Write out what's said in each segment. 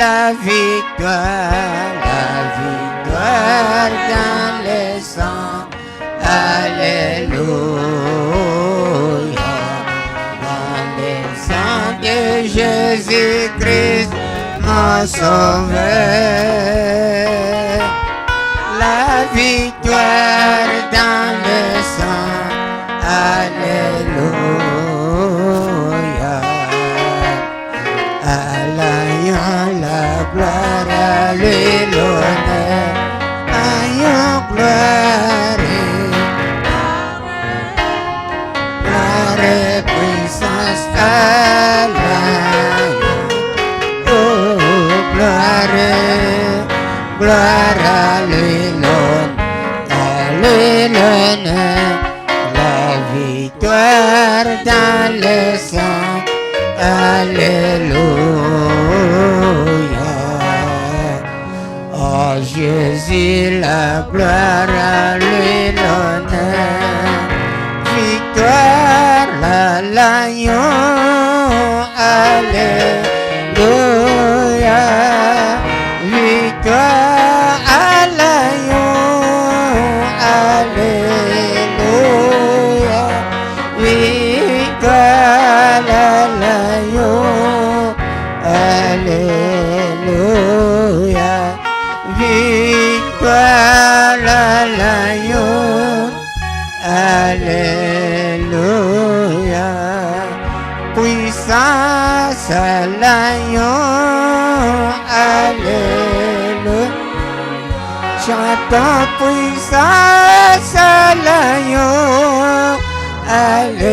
la victoire dans le sang. Alléluia. Dans le sang de Jésus-Christ, mon sauveur. La victoire dans le sang. Alléluia. À l'agneau la gloire, à lui l'honneur. Agneau gloire, gloire et puissance à l'agneau. Oh, gloire à lui l'honneur. La victoire dans le sang. Alléluia. Oh Jésus, la gloire à lui l'honneur. Victoire à l'agneau. Alléluia. Victoire à l'agneau. Alléluia. Victoire à l'agneau. Alléluia. Victoire à l'agneau. Alléluia. Puissance à l'agneau. Alléluia. Chantons puissance à l'agneau. Alléluia.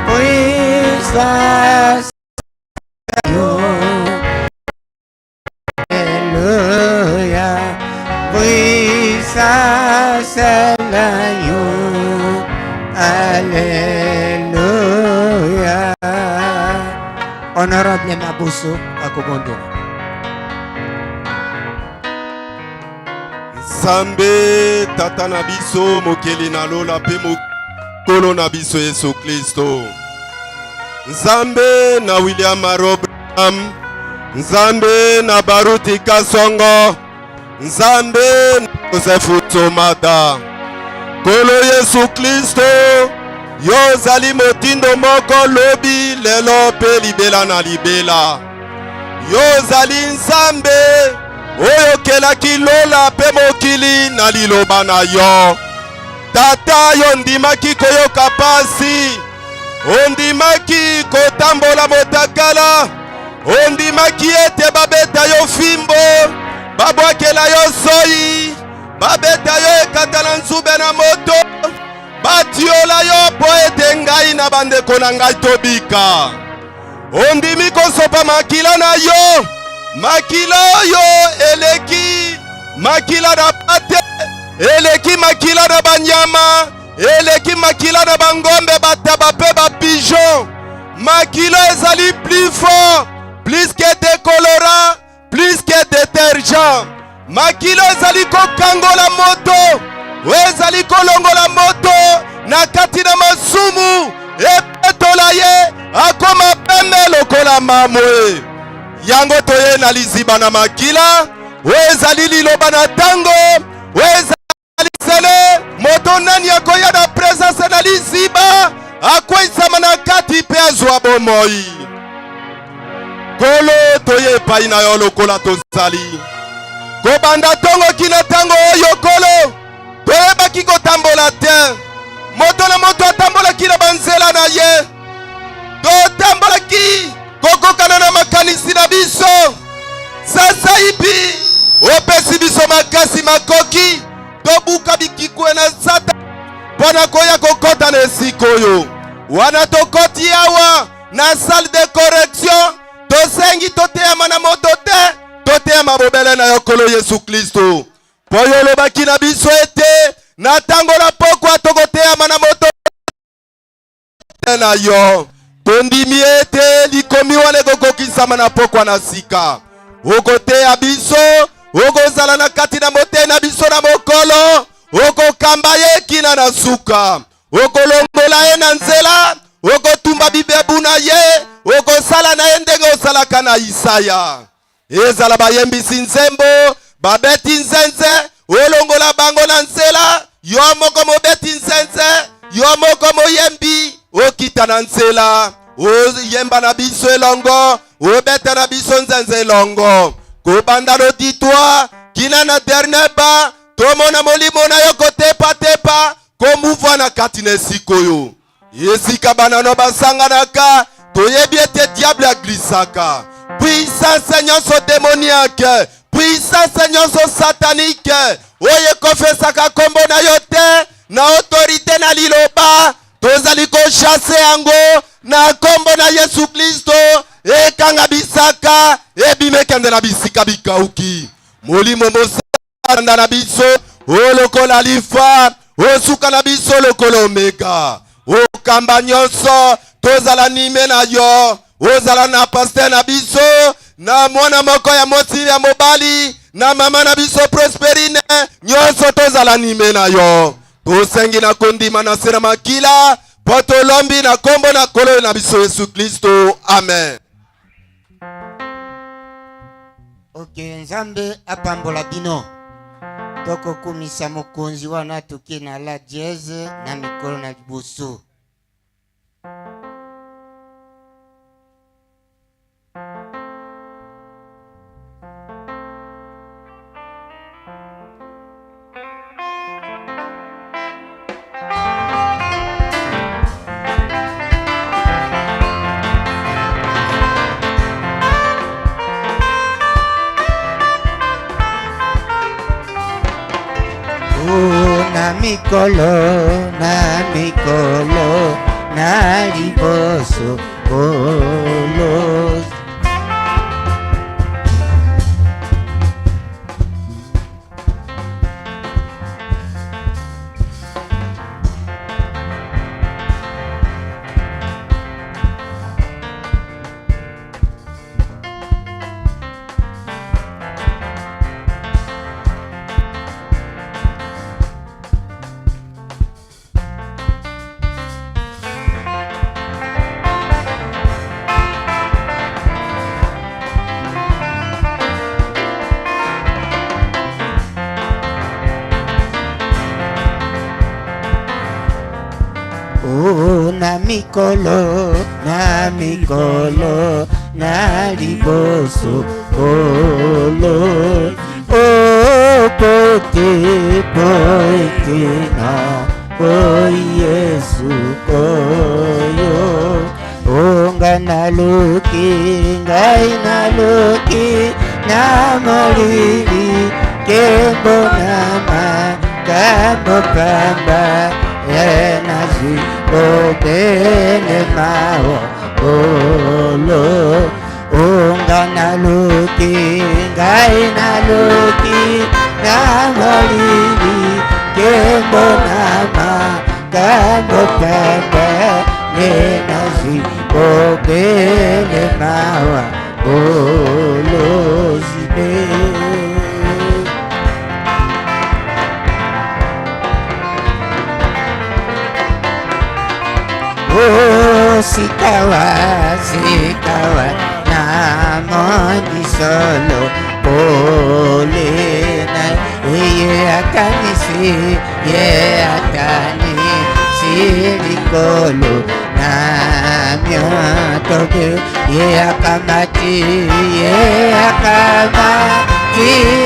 Puissance à l'agneau. Alléluia. Puissance à l'agneau. Alléluia. Honorable Mabuso Akobondo. Nzambe tata na biso mokeli na lola pe mokolo na biso Yesu Kristo. Nzambe na William Abraham, Nzambe na Baruti Kasongo, Nzambe na Joseph Tsomata. Kolo Yesu Kristo, yo zali motindo moko lobi lelo pe libela na libela. Yo zali Nzambe oyo kelaki lola pe mokili na liloba na yo. Tata yo ndimaki koyoka pasi, ondimaki kotambola motakala, ondimaki ete babeta yo fimbo, babwakela yo soyi, babeta yo ekatala nzube na moto, batiola yo po ete ngai na bandeko na ngai tobika. Ondimi kosopa makila na yo, makila oyo eleki makila na pate, eleki makila na banyama, eleki makila na bangombe bataba pe ba pigeon. Makila ezali plus fort, plus que décolorant, plus que détergent. Makila ezali kokangola moto, ezali kolongola moto na kati na masumu, epetola ye akoma pembe lokola mamwe. Yango toye na liziba na makila, ezali liloba na tango, ezali sele, moto nani akoya na presence na liziba, akwesama na kati pe azwa bomoi. Kolo toye pai na yo lokola tozali. Kobanda tongo kina tango oyo kolo, toye baki kotambola te. Moto na moto atambola kina banzela na ye. To tambola ki kokoka na makanisi na biso. Sasa ipi opesi biso makasi makoki, tobuka bikikwe na sata pona koya kokota na esikoyo. Wana tokoti awa na salle de correction, tosengi toteyama na moto te, toteyama bobele na yokolo Yesu Kristo. Poyo lobaki na biso ete na tango la pokwa tokoteyama na moto na yo. Tondimi ete likomi wane kokokisama na pokwa na sika. Okoteya biso, okozala na kati na mote na biso na mokolo, okokamba ye kina na suka, okolongola ye na nzela, okotumba bibebu na ye, okosala na ye ndenge osalaka na Isaya. Ezala bayembisi nzembo, babeti nzenze, olongola bango na nzela, yo moko mobeti nzenze, yo moko moyembi, okita na nzela, oyemba na biso elongo, obeta na biso nzenze elongo. Kobanda lotitwa, kina na dernier ba, tomona molimo na yo kotepa, komuvwa na kati na esikoyo. Esika banano basanganaka, toyebi ete diable aglisaka. Puissance nyonso démoniaque, puissance nyonso satanique, oye kofesaka kombo na yo te, na autorité na liloba, tozali ko chasser yango, na kombo na Yesu Kristo, ekanga bisaka, ebimekende na bisika bikauki. Molimo mosanda na biso, olokola lifa, osuka na biso lokola omega. Okamba nyonso, tozala nime na yo, ozala na pasteur na biso, na mwana moko ya mosili ya mobali, na mama na biso Prosperine, nyonso tozala nime na yo. Tosengi na kondima na sera makila, poto lombi na kombo na kolo na biso Yesu Kristo. Amen. Ok, Nzambe apambola bino. Toko kumisa mokonzi wana tuke na la dièse na mikolo na liboso. Na mikolo, na liboso, kolo. Na mikolo, na liboso, kolo. Pote na, Yesu koyo. Onga naluki, ngai naluki, na molili, kembo nama, kamo pamba, enazi. Obele mao olo, onga naluki, ngai naluki, na molili, kembo nama, kamo pembe, nenazi. Obele mao olo zibe. Sikawa, na moni solo, pole na, ye akanisi, likolo, na myotoke, ye akamati,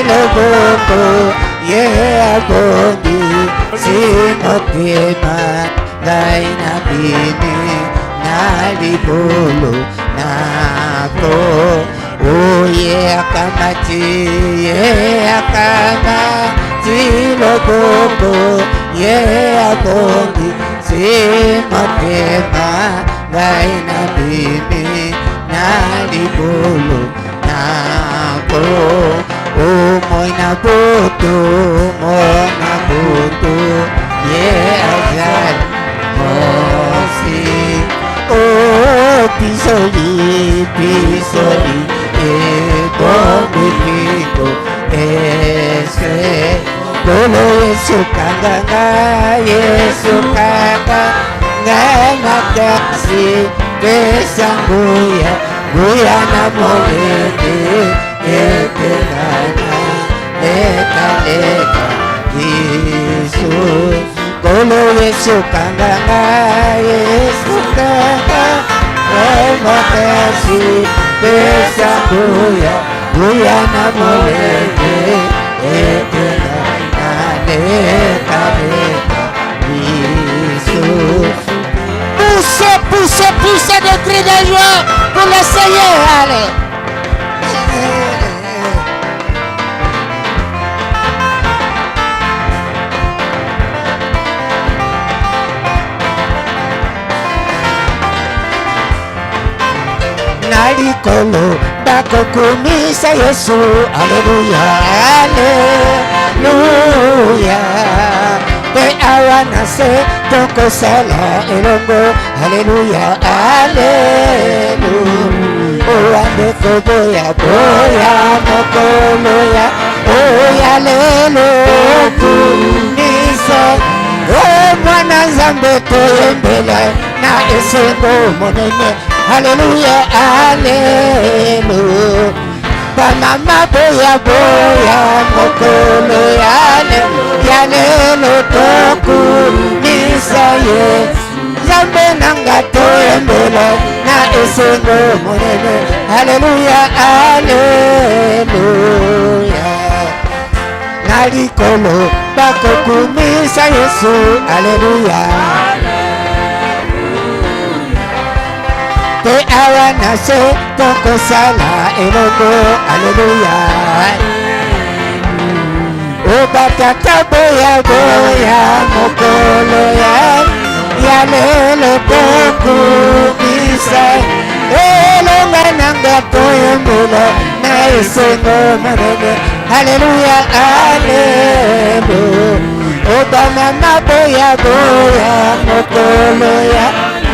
loboko, ye abondi, simotema, ngai na bini, na libolo, na ko. Oye akamati, loboko, ye abondi, simotema, ngai na bini, na libolo, na ko. Moi na boto, ye azali mosi. Oh, pisoli, bombe pico, Bolo Yesu kanga, Yesu kanga, ngana kasi, pesa nguya nguya na molende etelana leka leka Yesu kolo Yesu kanganga Yesu kanga makasi pesa nguya nguya na molende etelana leka leka Yesu. Poussez de cris de joie pour le Seigneur, allez. Nalikolo bakokumisa Yesu, Alléluia, Alléluia. Pe awana se toko sala elongo, Alléluia, Alléluia. Oande koboya boya mokolo ya, oya lelo kunisa. O mwana Nzambe toyembela na esengo monene, Alléluia, Alléluia. Banama boya boya mokolo yale yalelo toku nisaye Nzambe nanga toyembela na esengo monene, Alléluia, Alléluia. Nalikolo bakokumisa Yesu, Alléluia. Pe awana se toko sala elongo, Alléluia. O batata boya boya mokolo ya lelo toku bisa elonga nanga toyembela na esengo monene, Alléluia, Alléluia. O banana boya boya mokolo ya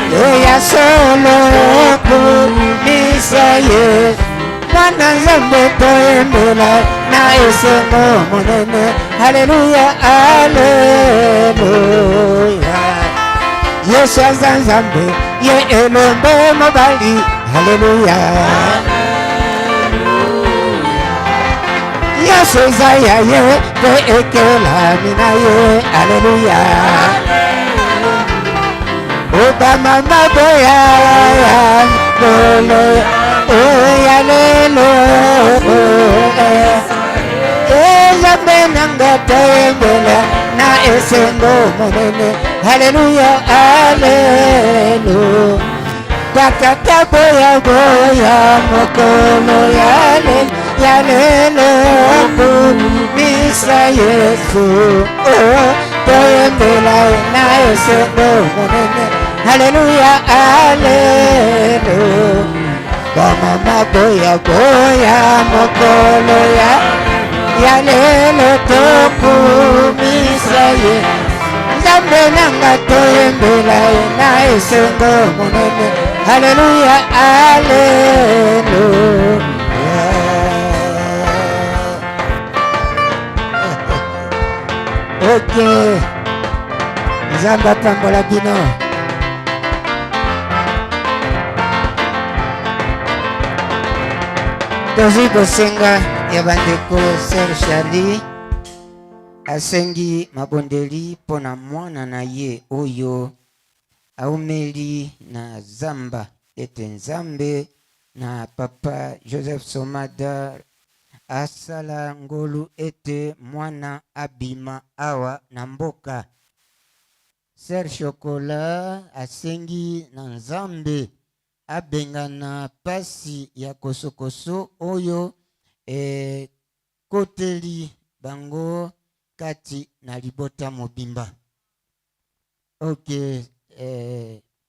Eya solo kumisaye Mwana Nzambe toyembela na esengo monene, Alléluia, Alléluia. Yesu aza Nzambe ye elombe mobali, Alléluia. Yesu eza ya ye pe ekelami na ye, Alléluia. Obama maboya lolo oya lelo Nzambe nanga toyembela na esengo monene, Alléluia, Alléluia. Batata boya boya mokolo ya lelo kumisa Yesu toyembela na esengo monene, Alléluia, Alléluia. Bamama boya boya mokolo ya lelo tokumisa ye Nzambe nanga toyembela na esengo monene, Alléluia, Alléluia. Ok, Nzambe apambola bino. Tozi bosenga ya bandeko Sœur Charlie asengi mabondeli pona mwana na ye oyo aumeli na zamba ete Nzambe na papa Joseph Somada asala ngolu ete mwana abima awa na mboka. Sœur Chocolat asengi na Nzambe abengana pasi ya kosokoso oyo koteli bango kati na libota mobimba. Ok,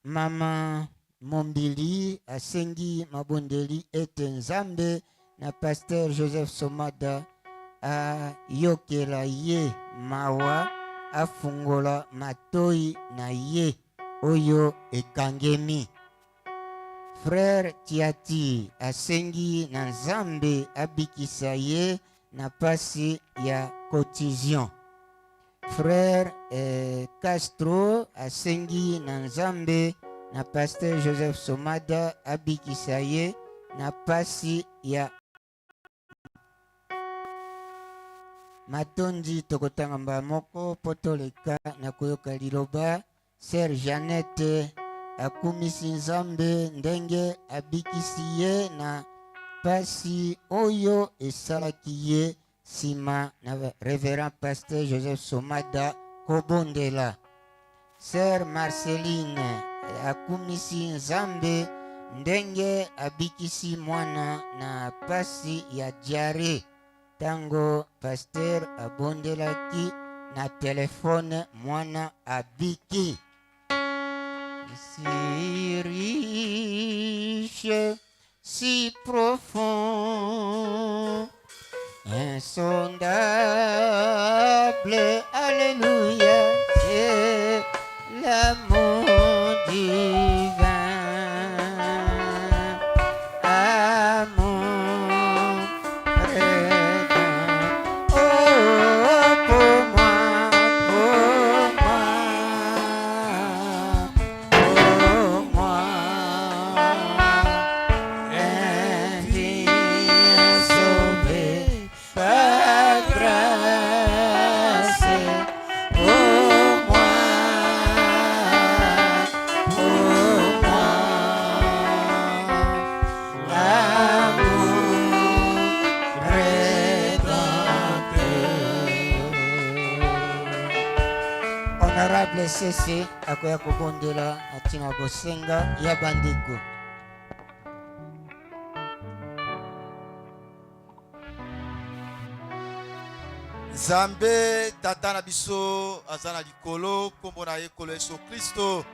mama Mombili asengi mabondeli ete Nzambe na pasteur Joseph Somada ayokela ye mawa afungola matoi na ye oyo ekangemi. Frère Tiati asengi na Nzambe abikisa ye na pasi ya cotision. Frère Castro asengi na Nzambe na Pasteur Joseph Somada abikisa ye na pasi ya matondi. Tokotanga mbala moko po toleka na koyoka liloba. Sœur Jeannette akumisi Nzambe ndenge abikisi ye na pasi oyo esalaki ye sima na Révérend Pasteur Joseph Somada kobondela. Sœur Marceline akumisi Nzambe ndenge abikisi mwana na pasi ya diare tango Pasteur abondelaki na telefone mwana abiki. Si riche, si profond, insondable, alléluia, c'est l'amour divin, amour rédempteur. Oh, pour moi, indien sauvé par grâce. Honorable CC akoya kobondela atina bosenga ya bandeko. Nzambe tata na biso azana likolo kombo na ekolo Yesu Kristo.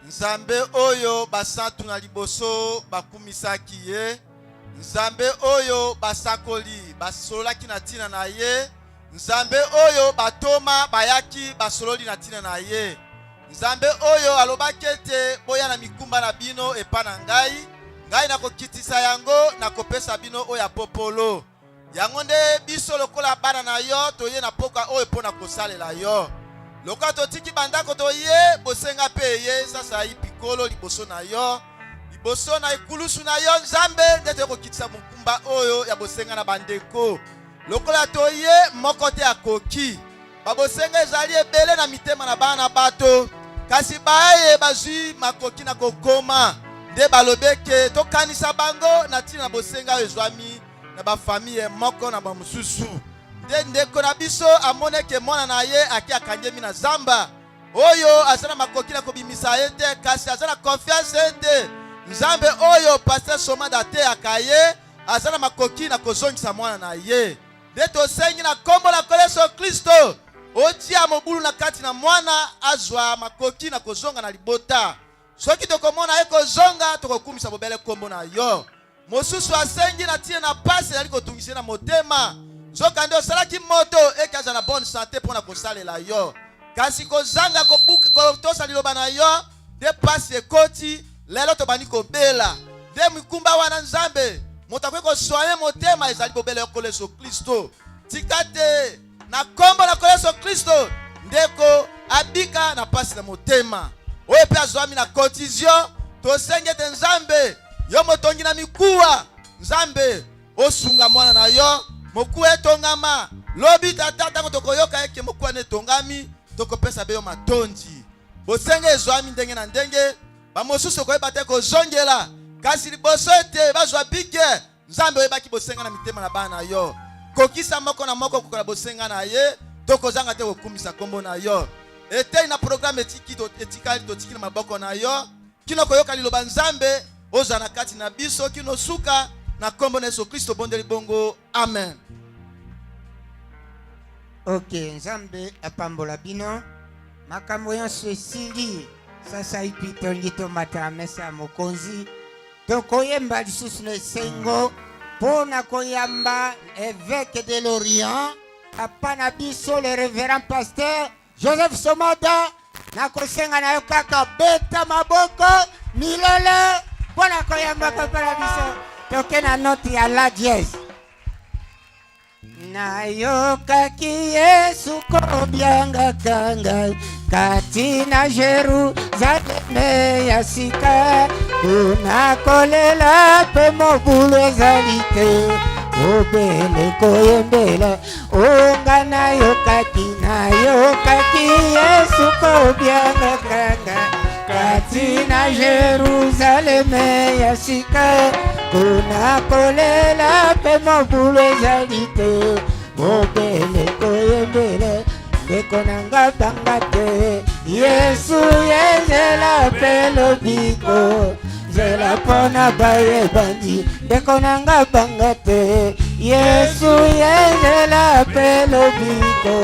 Nzambe oyo basantu na liboso bakumisaki ye. Nzambe oyo basakoli basololaki na tina na ye. Nzambe oyo batoma bayaki basololi na tina na ye. Nzambe oyo alobaki ete boya na mikumba na bino epa na ngai. Ngai nakokitisa yango nakopesa bino oya popolo. Yango nde biso lokola bana na yo toye na poka oyo pona kosalela yo. Lokola totiki bandako toye bosenga pe ye sasa ipikolo liboso na yo. Liboso na ikulusu na yo Nzambe nde tokokitisa mukumba oyo ya bosenga na bandeko. Lokola toye moko te akoki. Babosenga ezali ebele na mitema na bana bato. Kasi baye bazwi makoki na kokoma. Nde balobeke tokanisa bango na tina bosenga ezwami na ba famille moko na ba mususu. Ndeko na biso amoneke mwana na ye aki akangemi na zamba. Oyo azana makoki na kobimisa ete kasi azana confiance ete Nzambe oyo Pasteur Somada te akaye azana makoki na kozongisa mwana na ye. Ndeto sengi na kombo la Yesu Kristo otia mobulu na kati na mwana azwa makoki na kozonga na libota. Soki tokomona eko zonga tokokumisa bobele kombo na yo. Mosusu asengi na tie na pasi yali kotungisi na motema. Soka ndio salaki moto ekaza na bonne santé pona kosalela yo. Kasi kozanga kobuka kotosa liloba na yo de pasi ekoti lelo to bani kobela. De mikumba wana Nzambe motakwe ko soye motema ezali bobele yo Yesu Kristo. Tikate na kombo na Yesu Kristo ndeko abika na pasi na motema. Oye pe azwami na kotizio to senge te Nzambe yo motongi na mikuwa Nzambe osunga mwana na yo mokuwa etongama lobi tata tango tokoyoka eke mokuwa netongami tokopesa beyo matondi bosenge ezwami ndenge na ndenge bamosusu koyeba te kozongela kasi liboso ete bazwa bige Nzambe oyebaki bosenga na mitema na bana yo kokisa moko na moko kokola bosenga na ye tokozanga te kokumisa kombo na yo ete na programme etikali totiki na maboko na yo kino koyoka liloba Nzambe oza na kati na biso kino suka na kombo na Yesu Kristo bondeli bongo amen. Ok, Nzambe apambola bino makambo yonso esili sasa ipi tongi tomata na mesa ya mokonzi tokoyemba lisusu na esengo mpona koyamba évêque de l'Orient papa na biso le révérend pasteur Joseph Somada na kosenga na yo kaka beta maboko milele mpona koyamba papa na biso toke na noti ya la dièse. Nayokaki Yesu kobyangaka ngai kati na Jerusalem me ya sika unakolela pe mobulu ezali te obele koyembela ongana yokaki yesu kobiangakanga kati na Jerusaleme ya sika unakolela pe mobulu ezali te obele koyembela Bekonanga bangate Yesu yezela pelo biko Zela pona baye bandi Bekonanga bangate Yesu yezela pelo biko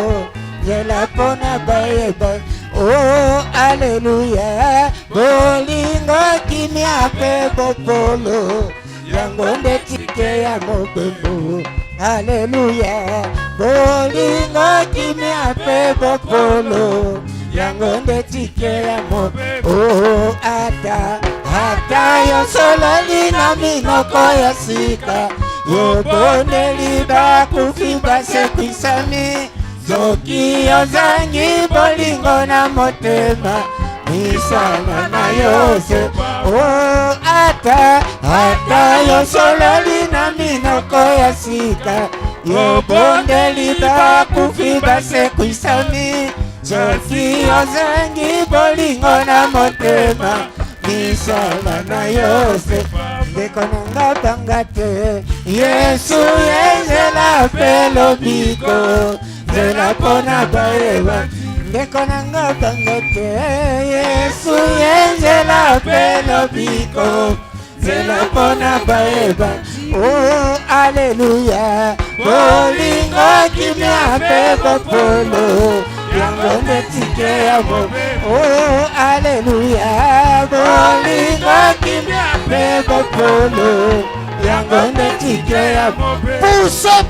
Zela pona baye bandi Oh Alléluia Bolingo kimia pe bopolo Yangonde tike ya mobembo Alléluia Bolingo kimia pe bopolo Yangonde tike ya mo Oh ata yo solo lina minoko ya sika Yo bonde liba kufiba sekwisami Zoki ozangi bolingo na motema Misana na yose Oh ata yo solo lina minoko ya sika Yo bonde liba kufiba sekwisami Zoki ozangi bolingo na motema Misana na yose Bekonanga bangate Yesu yezela pelo biko Zela pona baeba Bekonanga bangate Yesu yezela pelo biko Zela pona baeba Oh Alléluia Bolingo kimia pebo polo Yangonde tike ya mo Oh Alléluia Bolingo kimia pebo polo Yangonde tike ya mo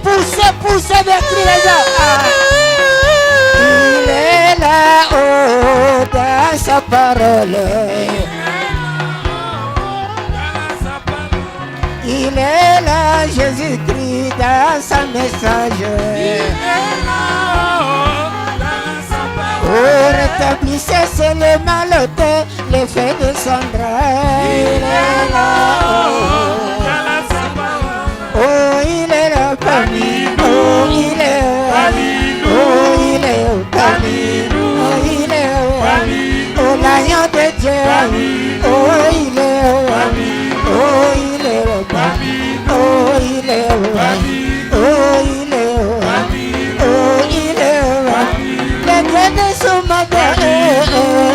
Poussez des cris les gens Il est là-haut dans sa parole Il est là, Jésus-Christ, dans sa message. Il est là, dans sa parole. Oh, rétablissez seulement le thé, l'effet descendra. Il est là, dans sa parole. Oh, il est là parmi nous. Il est parmi nous. Oh, il est parmi nous. Oh, il est parmi nous. Oh, l'agneau de Dieu. Oh, il est parmi nous. Oh, il est parmi nous. Oh, il est parmi nous. Oh, il est parmi nous. Oh, il est parmi nous. Le Dieu de son matin,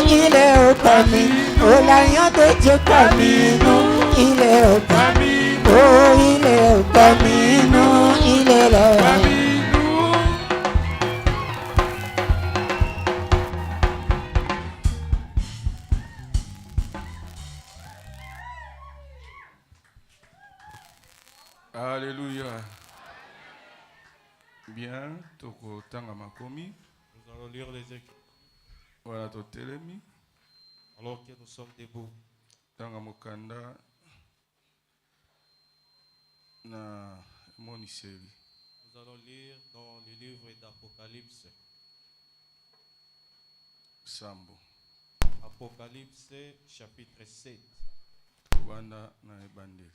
il est parmi nous. Oh, l'agneau de Dieu parmi nous. Il est parmi nous. Oh, il est parmi nous. Il est là. Alléluia. Bien, toko tanga makomi. Nous allons lire les écritures. Voilà to telemi. Alors que nous sommes debout. Tanga mokanda na moniseli. Nous allons lire dans le livre d'Apocalypse. Sambo. Apocalypse chapitre 7. Wanda na ebandeli.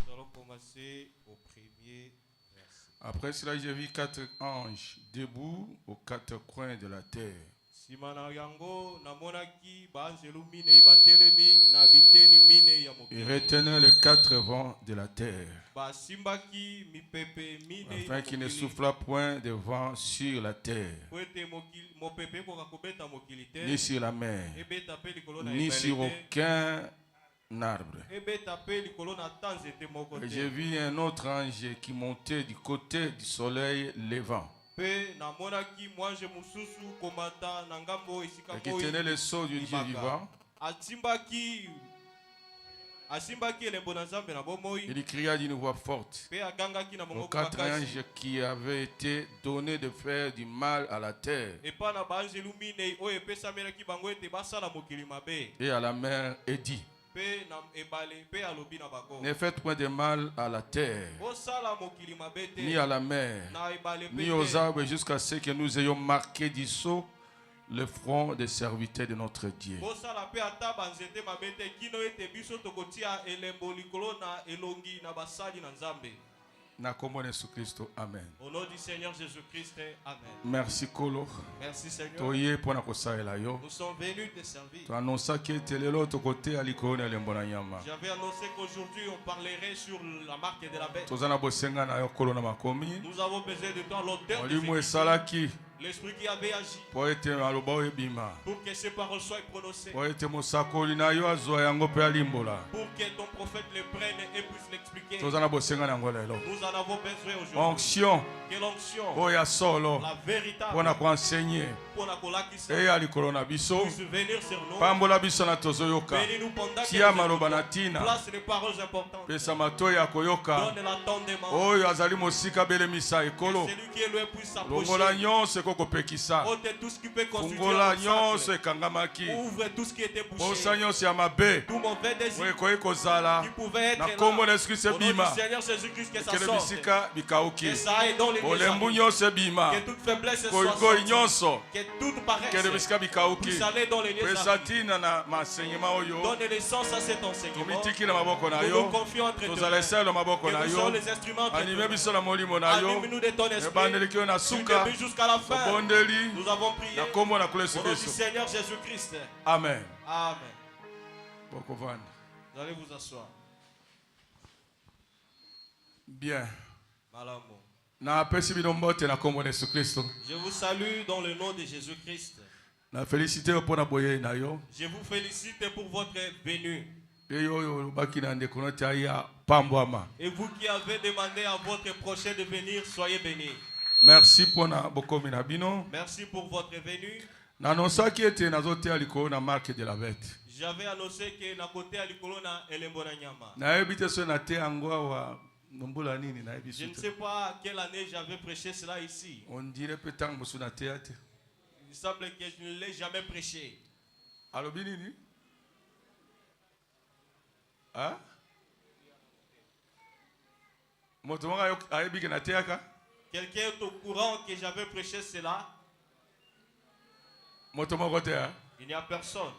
Nous allons commencer au premier verset. Après cela, j'ai vu 4 anges debout aux 4 coins de la terre. Ils retenaient les 4 vents de la terre, afin qu'il ne souffla point de vent sur la terre, ni sur la mer, ni sur aucun arbre. Et j'ai vu un autre ange qui montait du côté du soleil levant, et qui tenait le sceau du Dieu vivant. Il cria d'une voix forte aux 4 anges qui avaient été donnés de faire du mal à la terre et à la mer, et dit: ne faites point de mal à la terre, ni à la mer, ni aux arbres, jusqu'à ce que nous ayons marqué du sceau le front des serviteurs de notre Dieu. Na kombo Yesu Kristo, amen. Au nom du Seigneur Jésus-Christ, amen. Merci Kolo. Merci Seigneur. Toye pona kosaela yo. Nous sommes venus te servir. To annonça que telelo to côté aliko na lembo na nyama. J'avais annoncé qu'aujourd'hui on parlerait sur la marque de la bête. Tozana bosenga na yo Kolo na makomi. Nous avons besoin de toi l'auteur des Olimo esalaki. l'esprit qui avait agi Po ete aloba ebima. pour que ces paroles soient prononcées. Po ete mosakoli na yo azwa yango pe alimbola. Pour que ton prophète les prenne et puisse l'expliquer. Tozana bosenga na ngolo lelo. Nous en avons besoin aujourd'hui. Onction. Que l'onction, Oya solo. la véritable, Pona ko enseigner. pour la colakisa, E alikolo na biso. puisse venir sur nous. Pambola biso na tozoyoka. Bénis-nous pendant que Tia nous maloba na écoutons. tina. Place les paroles importantes. Pesa matoyi ya koyoka. Donne l'attendement. Oyo azali mosika belemisa ekolo. Celui qui est loin puisse Longola s'approcher. nyonso ekokopekisa. Ôte tout ce qui peut constituer Fungola un nyonso obstacle. ekangamaki. Ouvre tout ce qui était Posa bouché. nyonso ya mabe. Tout mauvais désir Oyo kozala. qui pouvait être Na là. kombo na Yesu Kristo Au nom du ebima. Seigneur Jésus-Christ, que ça Kele sorte. bisika bikauki. Que ça aille dans les Olembu déserts. nyonso ebima. Que toute faiblesse soit Koigoi sortie. nyonso. Que toute paresse Kele bisika bikauki. puisse aller dans les Pesa déserts. tina na masenyema oyo. Donne naissance à cet enseignement. Tomitiki na maboko na Nous nous yo. confions entre tes Tozala mains. esala na maboko Que na nous yo. sommes les instruments entre tes Anime mains. biso na molimo na yo. Anime-nous de ton esprit. Ebandeliki yo na Du suka. début jusqu'à la fin. Obondeli. Nous avons prié. Na kombo na kule Yesu Au nom du Kristo. Seigneur Jésus-Christ. Amen. Amen. Bokovanda. Vous allez vous asseoir. Bien. Malamu. Na apesi bino mbote na kombo na Yesu Kristo. Je vous salue dans le nom de Jésus-Christ. Na félicité yo pona boye na yo. Je vous félicite pour votre venue. Pe yo yo baki na ndeko no tia pambwama. Et vous qui avez demandé à votre prochain de venir, soyez bénis. Merci pona bokomi na bino. Merci pour votre venue. Na nonsaki ete nazotia likolo na marque de la bête. J'avais annoncé que na côté à Likolona Elembona Nyama. Na yebite so na te angwa wa nombula nini na Je ne yebisu. sais pas quelle année j'avais prêché cela ici. On dirait peut-être musu na théâtre. Il semble que je ne l'ai jamais prêché. Alobi nini? Ah? Moto manga ayebi ke na teaka? Quelqu'un est au courant que j'avais prêché cela? Moto moko te ha? Il n'y a personne.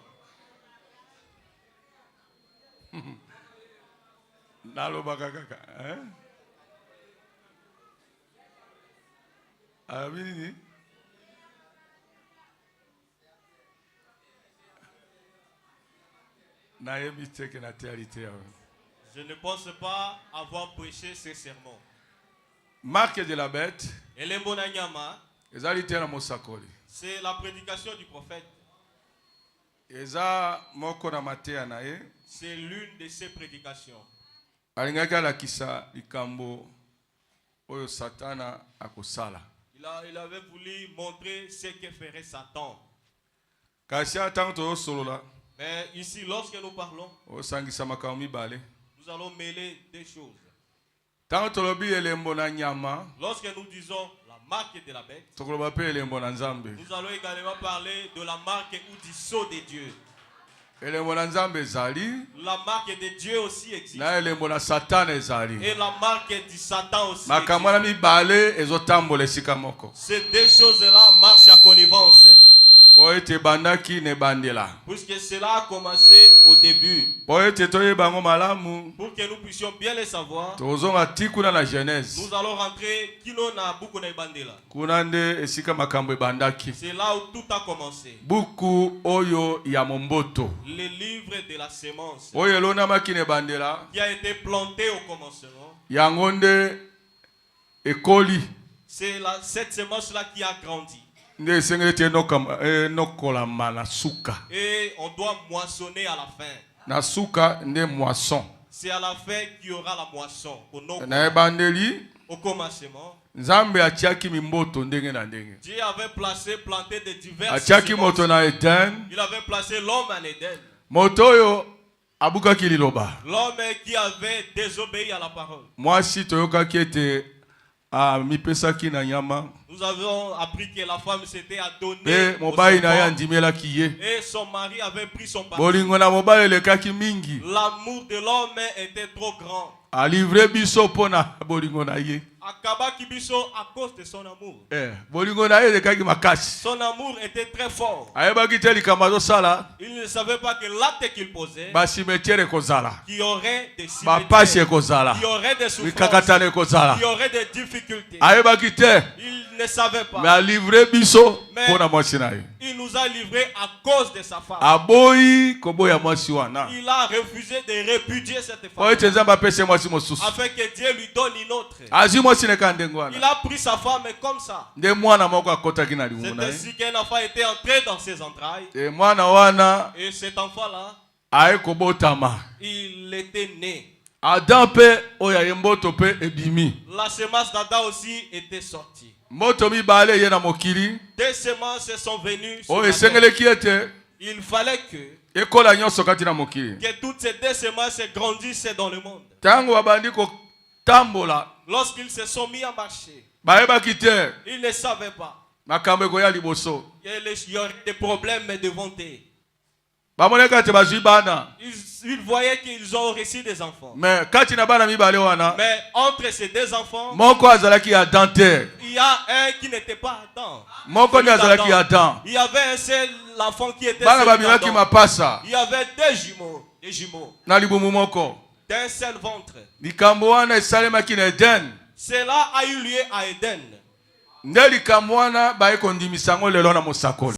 Nalobaka kaka, hein? Alobi nini? Na yebi te ke na théâtre. Je ne pense pas avoir prêché ce sermon. Marque de la bête, Elembona Nyama, ezali te na mosakoli. c'est la prédication du prophète. Eza moko na mateya na ye. C'est l'une de ses prédications. Alingaki alakisa likambo oyo satana akosala. Il avait voulu montrer ce que ferait Satan. Kasi atango tozosolola Mais ici, lorsque nous parlons, osangisa makambo mibale. nous allons mêler des choses. Tango tolobi elembo na nyama, Lorsque nous disons la marque de la bête, tokoloba pe elembo na nzambe. nous allons également parler de la marque ou du sceau de Dieu. Elembo na nzambe ezali, La marque de Dieu aussi existe. na elembo na satana ezali. Et la marque du Satan aussi Makambo na existe. mibale ezotambola esika moko. Ces deux choses-là marchent en connivence. Po ete bandaki ne bandela. Puisque cela a commencé au début. Po ete toyeba yango malamu, Pour que nous puissions bien le savoir, tozonga ti kuna na Genèse. nous allons rentrer kilo na buku na ibandela. Kuna nde esika makambo ebandaki. C'est là où tout a commencé. Buku oyo ya momboto. Le livre de la sémence Oyo elonamaki ne bandela. qui a été planté au commencement. Yango nde ekoli. C'est cette sémence-là qui a grandi. Nde esengeli te enokolama na suka. Et on doit moissonner à la fin. Na suka nde moisson. C'est à la fin qu'il y aura la moisson. Na ebandeli, Au commencement, Nzambe atiaki mimboto ndenge na ndenge. Dieu avait planté de diverses Atiaki semences. moto na Eden. Il avait placé l'homme en Éden. Moto oyo abukaki liloba. L'homme qui avait désobéi à la parole. Mwasi toyokaki ete mipesaki na nyama. Nous avons appris que la femme s'était adonnée Pe au mobali na ye serpent. andimelaki ye. Et son mari avait pris son parti. Bolingo na mobali elekaki mingi. L'amour de l'homme était trop grand. A livré biso pona bolingo na ye. Akabaki biso à cause de son amour. Bolingo na ye de kaki makasi. Son amour était très fort. Ayebaki te likambo sala. Il ne savait pas que l'acte qu'il posait, Ba cimetière kozala. qu'il y aurait des Ba pasi cimetières, kozala. qu'il y aurait des souffrances, Mikakatane kozala. qu'il y aurait des difficultés. Ayebaki te. Il ne savait pas. Mais a livré biso Mais pona mwasi na ye. il nous a livrés à cause de sa femme. Aboyi koboya mwasi wana. Il a refusé de répudier cette femme Oyo tenzamba pese mwasi mosusu. afin que Dieu lui donne une autre. Azi mwasi ne kandengo wana. Il a pris sa femme comme ça. Nde mwana moko akotaki na libumu C'est na ye. ainsi qu'un enfant était entré dans ses entrailles. E mwana wana Et cet enfant-là, aye kobotama. il était né. Adam pe oya ye mboto pe ebimi. La semence d'Adam aussi était sortie. Mboto mibale ye na mokili. Des semences sont venues sur Oyo la terre. esengeleki ete Il fallait que ekola nyonso kati na mokili. toutes ces deux semences grandissent dans le monde. Tango babandi kotambola Lorsqu'ils se sont mis à marcher, bayebaki te ils ne savaient pas. makambo ekoya liboso. Il y aurait des problèmes devant eux. Bamoneka te bazwi bana. Ils voyaient qu'ils ont reçu des enfants. Mais kati na bana mibale wana Mais entre ces deux enfants, moko azalaki Adam te. il y a un qui n'était pas Adam. Moko Celui nde azalaki d'Adam. Adam. Il y avait un seul enfant qui était Bana celui babimaki d'Adam. mapasa Il y avait deux jumeaux na libumu moko. d'un seul ventre. Likambo wana esalemaki na Eden. Cela a eu lieu à Éden. Nde likambo wana baye kondimisa yango lelo na mosakoli.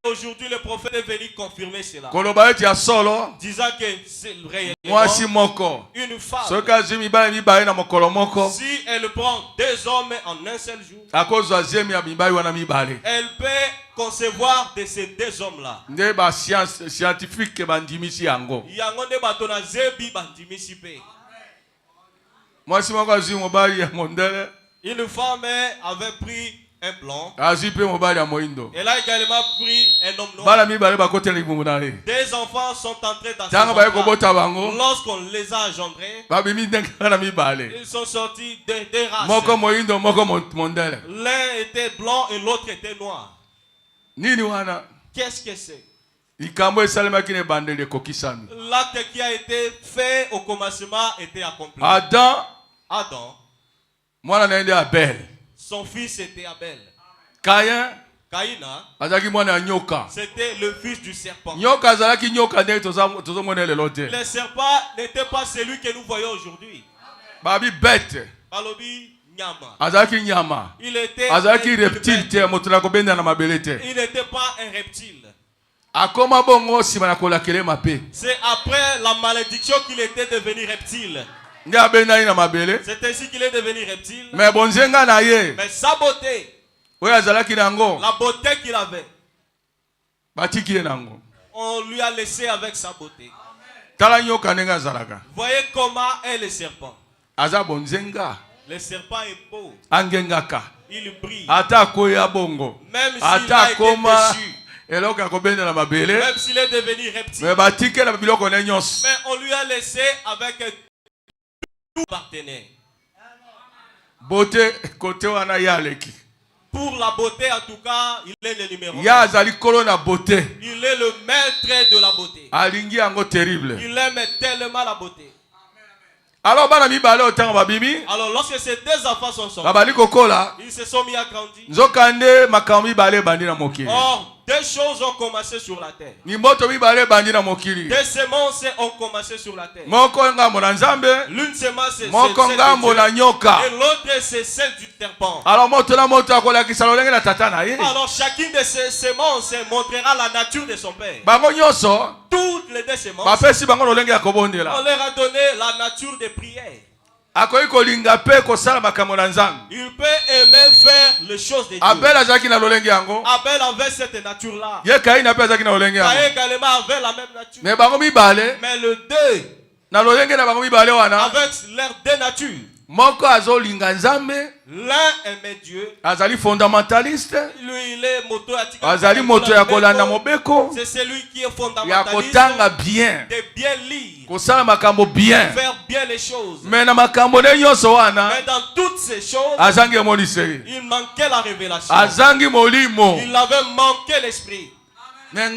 Aujourd'hui, le prophète est venu confirmer cela, Koloba eti ya solo disant que c'est réellement mwasi moko. une femme. Soki azwi mibali mibale na mokolo moko Si elle prend deux hommes en un seul jour, akozwa zemi ya mibali wana mibale. elle peut concevoir de ces deux hommes-là. Nde ba scientifique bandimisi yango. Yango nde bato na zebi bandimisi pe. Mwasi moko azwi mobali ya mondele. Une femme avait pris un blanc. Azwi pe mobali ya moindo. Elle a également pris un homme noir. Bala mibale bakotela libumu na ye. Des enfants sont entrés dans ces Tango baye endroits. kobota bango Lorsqu'on les a engendrés, babimi ndenge na mibale. ils sont sortis de deux races. Moko moindo moko mondele. L'un était blanc et l'autre était noir. Nini wana? Qu'est-ce que c'est? Likambo esalemaki na ebandeli ekokisami. L'acte qui a été fait au commencement était accompli. Adam Adam, mwana na ye nde Abel. son fils était Abel. Caïn Caïna, azalaki mwana ya nyoka. c'était le fils du serpent. Nyoka azalaki nyoka ndenge tozomona lelo te. Le serpent n'était pas celui que nous voyons aujourd'hui. Babi bete Balobi Nyama. azalaki nyama. Il était Azalaki un reptile te moto na kobenda na mabele te. Il n'était pas un reptile. Akoma bongo sima na kolakele mabe. C'est après la malédiction qu'il était devenu reptile. Nde abendani na mabele. C'est ainsi qu'il est devenu reptile. Mais bonzenga na ye Mais sa beauté, oyo azalaki nango la beauté qu'il avait, batiki ye nango. on lui a laissé avec sa beauté. Tala nyoka ndenge azalaka. Voyez comment est le serpent. Aza bonzenga Le serpent est beau. angengaka. Il brille. Ata akoya bongo. Même s'il Ata a été akoma déchu. eloko ya kobenda na mabele. Même s'il est devenu reptile. Mais batiki na biloko ne nyonso. Mais on lui a laissé avec tout partenaire. Beauté kote wana ya aleki. Pour la beauté, en tout cas, il est le numéro Ya 1. azali kolo na beauté. Il est le maître de la beauté. Alingi yango terrible. Il aime tellement la beauté. Alors bana mibale otango babimi Alors, lorsque ces deux enfants sont sortis, babali kokola ils se sont mis à grandir. nzokande makambo mibale bandi na mokili. Or, deux choses ont commencé sur la terre. Ni moto mibale bandi na mokili. Deux semences ont commencé sur la terre. Moko ngambo na nzambe, L'une semence, c'est moko celle ngambo de na Dieu, nyoka. et l'autre, c'est celle du serpent. Alors moto na moto akolakisa lolenge na tata na ye. Alors, chacune de ces semences montrera la nature de son père. Bango nyonso Toutes les deux semences, bapesi bango lolenge ya on kobondela. leur a donné la nature des prières. Akoki kolinga pe kosala makambo na nzambe. Il peut aimer faire les choses de Dieu. Abel azalaki na lolenge yango. Abel avait cette nature-là. Ye Kaina pe azalaki na lolenge Caïn yango. également avait la même nature. Mais bango mibale Mais le deux, na lolenge na bango mibale wana avec leurs deux natures, moko azolinga nzambe, l'un aimait Dieu, azali fondamentaliste, lui il est moto azali moto ya kolanda mobeko, c'est celui qui est ya fondamentaliste, kotanga bien, de bien lire, kosala makambo bien. faire bien les choses. Mais na makambo ne nyonso wana Mais dans toutes ces choses, azangi emoniseli, il manquait la révélation. azangi molimo. Il avait manqué l'esprit. Mais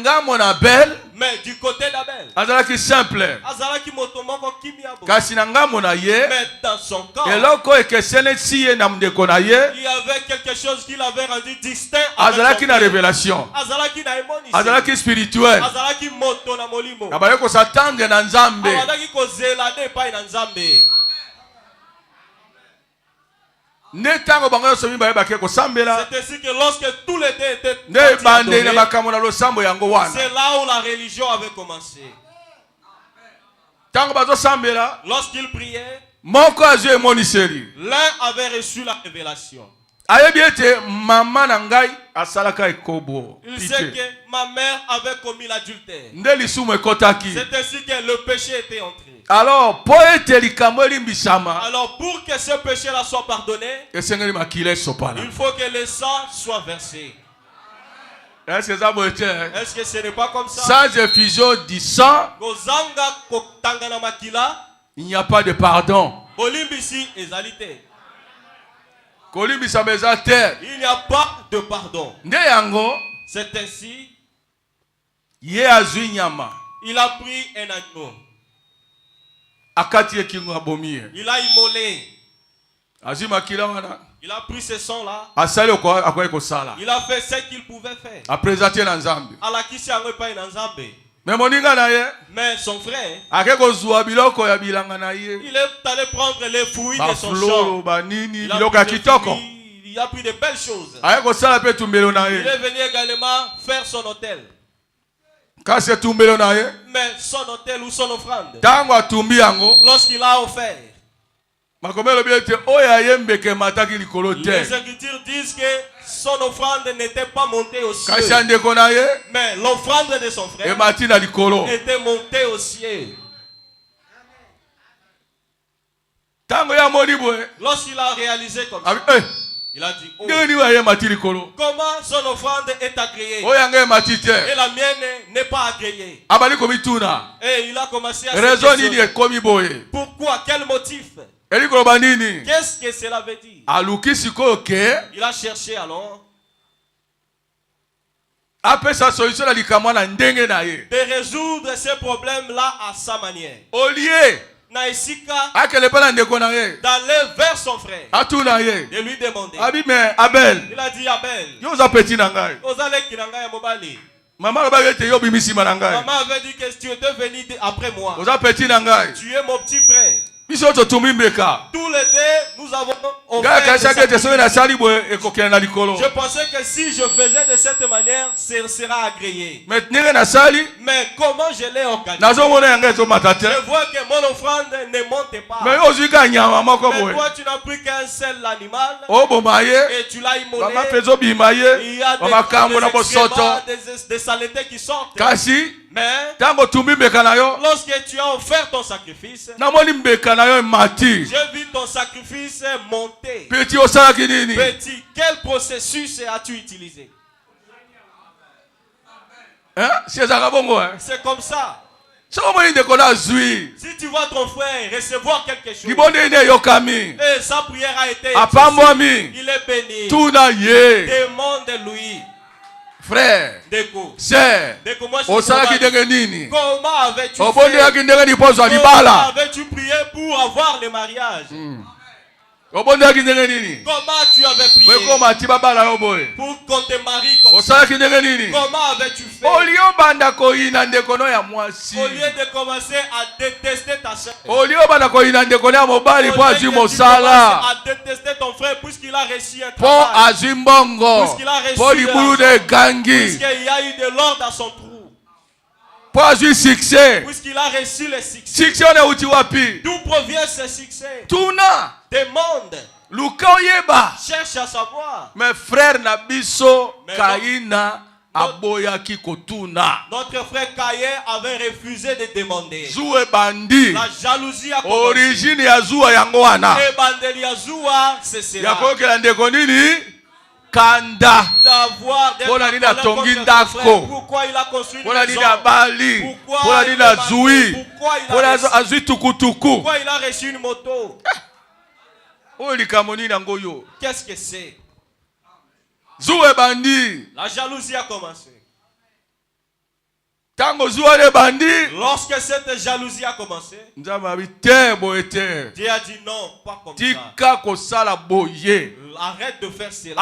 du côté d'Abel, azalaki simple. azalaki motomoko kimiabo. Kasi na ngambo na ye, Mais dans son cas, eloko ekesene si ye na mndeko na ye, il y avait quelque chose qu'il avait rendu distinct. azalaki na révélation, Azalaki na emoni. azalaki spirituel. Azalaki moto na molimo. Abaye ko s'attendre na Nzambe. Azalaki ko zelade pa na Nzambe. C'est ainsi que lorsque tous les deux étaient c'est là où la religion avait commencé. Lorsqu'ils priaient, l'un avait reçu la révélation. Il sait que ma mère avait commis l'adultère. C'est ainsi que le péché était entré. Alors, pour que ce péché-là soit pardonné, il faut que le sang soit versé. Est-ce que ce n'est pas comme ça? Sans effusion du sang, il n'y a pas de pardon. Il n'y a pas de pardon. C'est ainsi. Il a pris un agneau. Il a immolé. Il a pris ce sang-là. Il a fait ce qu'il pouvait faire. Mais son frère, il est allé prendre les fruits de son champ. Il a pris de belles choses. Il est venu également faire son autel. Mais son autel ou son offrande, lorsqu'il a offert, les Écritures disent que son offrande n'était pas montée au ciel. Mais l'offrande de son frère était montée au ciel. Lorsqu'il a réalisé comme ça, il a dit, oh, comment son offrande est agréée et la mienne n'est pas agréée. Et il a commencé à se questionner. Pourquoi? Quel motif? Qu'est-ce que cela veut dire? Il a cherché alors de résoudre ces problèmes-là à sa manière. D'aller vers son frère, de lui demander. Il a dit, Abel, maman avait dit que tu étais venu après moi. Tu es mon petit frère. Tous les deux, nous avons offert. Je pensais que si je faisais de cette manière, ce sera agréé. Mais comment je l'ai organisé? Je vois que mon offrande ne monte pas. Mais toi, tu n'as pris qu'un seul animal et tu l'as immolé. Il y a des saletés qui sortent. Mais lorsque tu as offert ton sacrifice, j'ai vu ton sacrifice monter. Petit, quel processus as-tu utilisé? C'est comme ça. Si tu vois ton frère recevoir quelque chose et sa prière a été exaucée, il est béni. Demande-lui. Frère, sœur, comment avais-tu prié pour avoir le mariage? Comment tu avais prié pour qu'on te marie comme ça? Comment avais-tu fait? Au lieu de commencer à détester ta soeur, au lieu de commencer à détester ton frère puisqu'il a reçu un travail, puisqu'il a reçu puisqu'il y a eu de l'or dans son trou, puisqu'il a reçu le succès. D'où provient ce succès? Demande. Cherche à savoir. Mes frères Nabiso Kaina aboyaki kotuna. Notre frère Caïn avait refusé de demander. Zoué bandi. La jalousie a commencé. Origine ya zouwa yango wana. Et bandeli ya zouwa, c'est cela. Yako ke ndeko nini? Kanda. D'avoir des pourquoi il a construit une maison? Pourquoi il a zoui? Pourquoi il a reçu une moto? Qu'est-ce que c'est? La jalousie a commencé. Lorsque cette jalousie a commencé, Dieu a dit non, pas comme ça. Arrête de faire cela.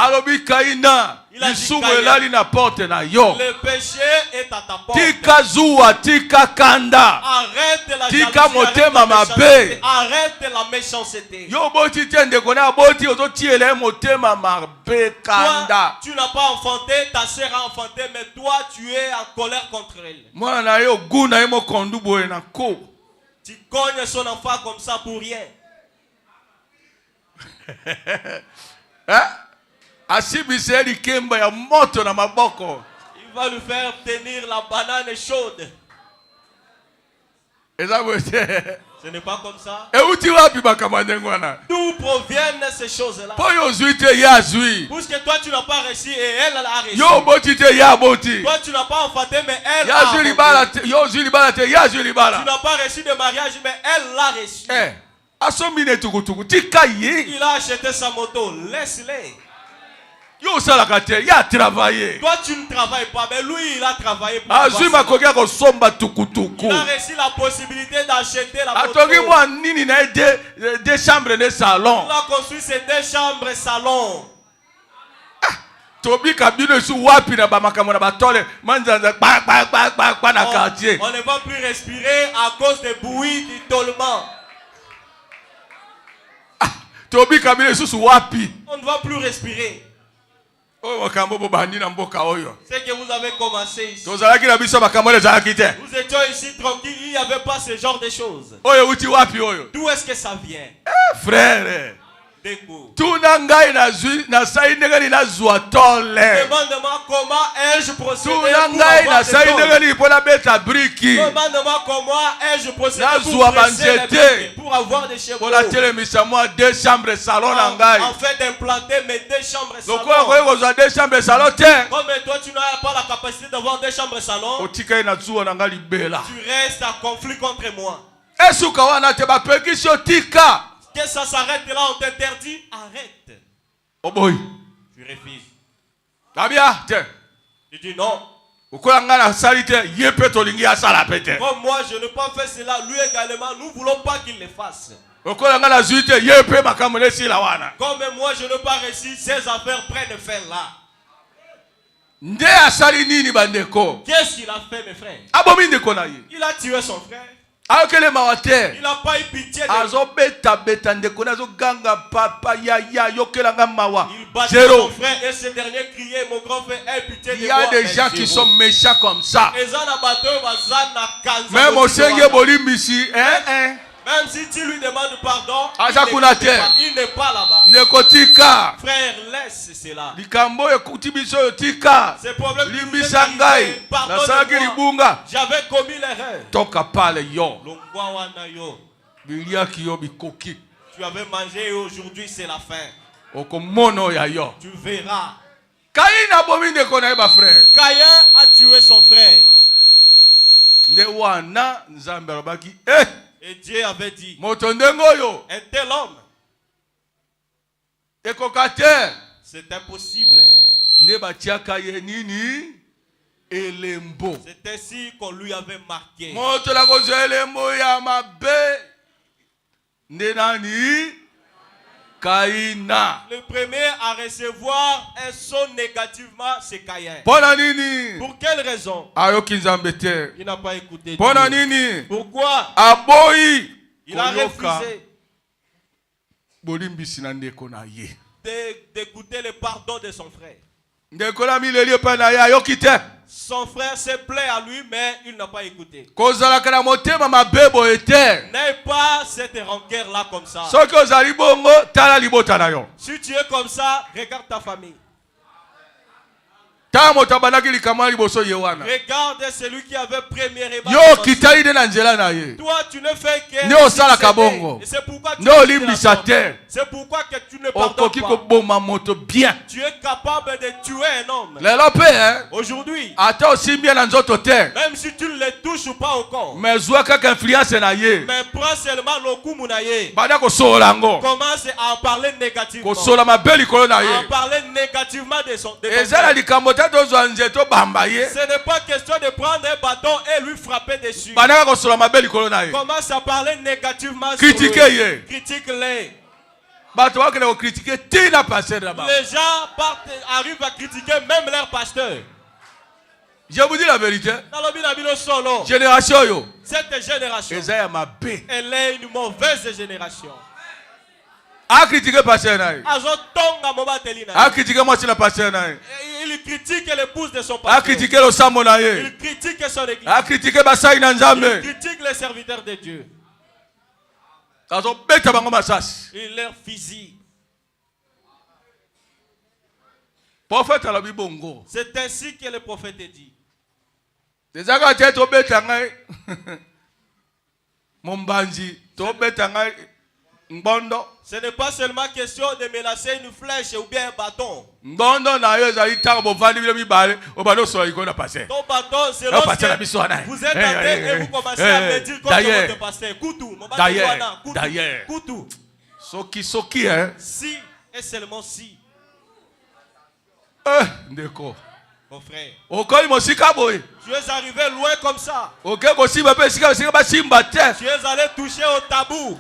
Il a dit le péché est à ta porte. Arrête la jalousie, arrête la méchanceté. Toi, tu n'as pas enfanté, ta sœur a enfanté, mais toi tu es en colère contre elle. Tu cognes son enfant comme ça pour rien. Il va lui faire tenir la banane chaude. Ce n'est pas comme ça. D'où proviennent ces choses-là? Puisque toi tu n'as pas réussi et elle a réussi. Toi tu n'as pas enfanté mais elle a enfanté. Tu n'as pas reçu de mariage mais elle l'a reçu. Il a acheté sa moto, laisse-les. Toi tu ne travailles pas, mais lui il a travaillé pour avoir. Il a reçu la possibilité d'acheter la moto. Deux chambres de salon. Il a construit ses 2 chambres salon. On ne va plus respirer à cause des bruits du tôlement. On ne va plus respirer. C'est que vous avez commencé ici. Nous étions ici tranquilles, il n'y avait pas ce genre de choses. D'où est-ce que ça vient? Frère, demande-moi comment ai-je procédé pour avoir des chevaux. En fait d'implanter mes 2 chambres salon. Comme toi tu n'as pas la capacité d'avoir 2 chambres salon, tu restes en conflit contre moi. Que ça s'arrête là, on t'interdit, arrête. Oh boy. Tu refuses. Tu dis non. Comme moi je ne peux pas faire cela, lui également, nous ne voulons pas qu'il le fasse. Comme moi je ne peux pas réussir ses affaires près de faire là. Qu'est-ce qu'il a fait mes frères? Il a tué son frère. Il n'a pas eu pitié de lui. Il battait son frère et ce dernier criait, mon grand frère, aie pitié de moi. Il y a des gens qui sont méchants comme ça. Même au Seigneur, même si tu lui demandes pardon, il n'est pas là-bas. Frère, laisse cela. C'est problème j'avais commis l'erreur. Tu avais mangé et aujourd'hui c'est la fin. Tu verras. Caïn a tué son frère. Et Dieu avait dit, un tel homme, c'est impossible. C'est ainsi qu'on lui avait marqué. Le premier à recevoir un son négativement, c'est Caïn. Pour quelle raison? Il n'a pas écouté Dieu. Pourquoi? Il a refusé d'écouter le pardon de son frère. Son frère se plaît à lui, mais il n'a pas écouté. N'aie pas cette rancœur-là comme ça. Si tu es comme ça, regarde ta famille. Regarde celui qui avait premièrement. Toi tu ne fais que. C'est pourquoi tu c'est pourquoi que tu ne pardonnes pas. Tu es capable de tuer un homme. Aujourd'hui, même si tu ne le touches pas encore, mais prends seulement le coup mounaye. Commence à parler négativement. À parler négativement de son. Ce n'est pas question de prendre un bâton et lui frapper dessus. Commence à parler négativement sur lui. Critique-les. Les gens arrivent à critiquer même leur pasteur. Je vous dis la vérité. Génération. Cette génération, elle est une mauvaise génération. A critiqué pasteur naï. A critiqué moi la pasteur naï. Il critique l'épouse de son pasteur. A critiqué le samo naï. Il critique son église. A critiqué basai na nzambe. Il critique les serviteurs de Dieu. Il leur fusille. Prophète a la bongo. C'est ainsi que le prophète dit. Des agas tête au bétangai. Mon banji, to bétangai. Ce n'est pas seulement question de menacer une flèche ou bien un bâton. Ton bâton, c'est lorsque vous êtes en tête et vous commencez à me dire contre votre pasteur. Koutou. Soki, hein? Si et seulement si. Mon frère. Tu es arrivé loin comme ça. Tu es allé toucher au tabou.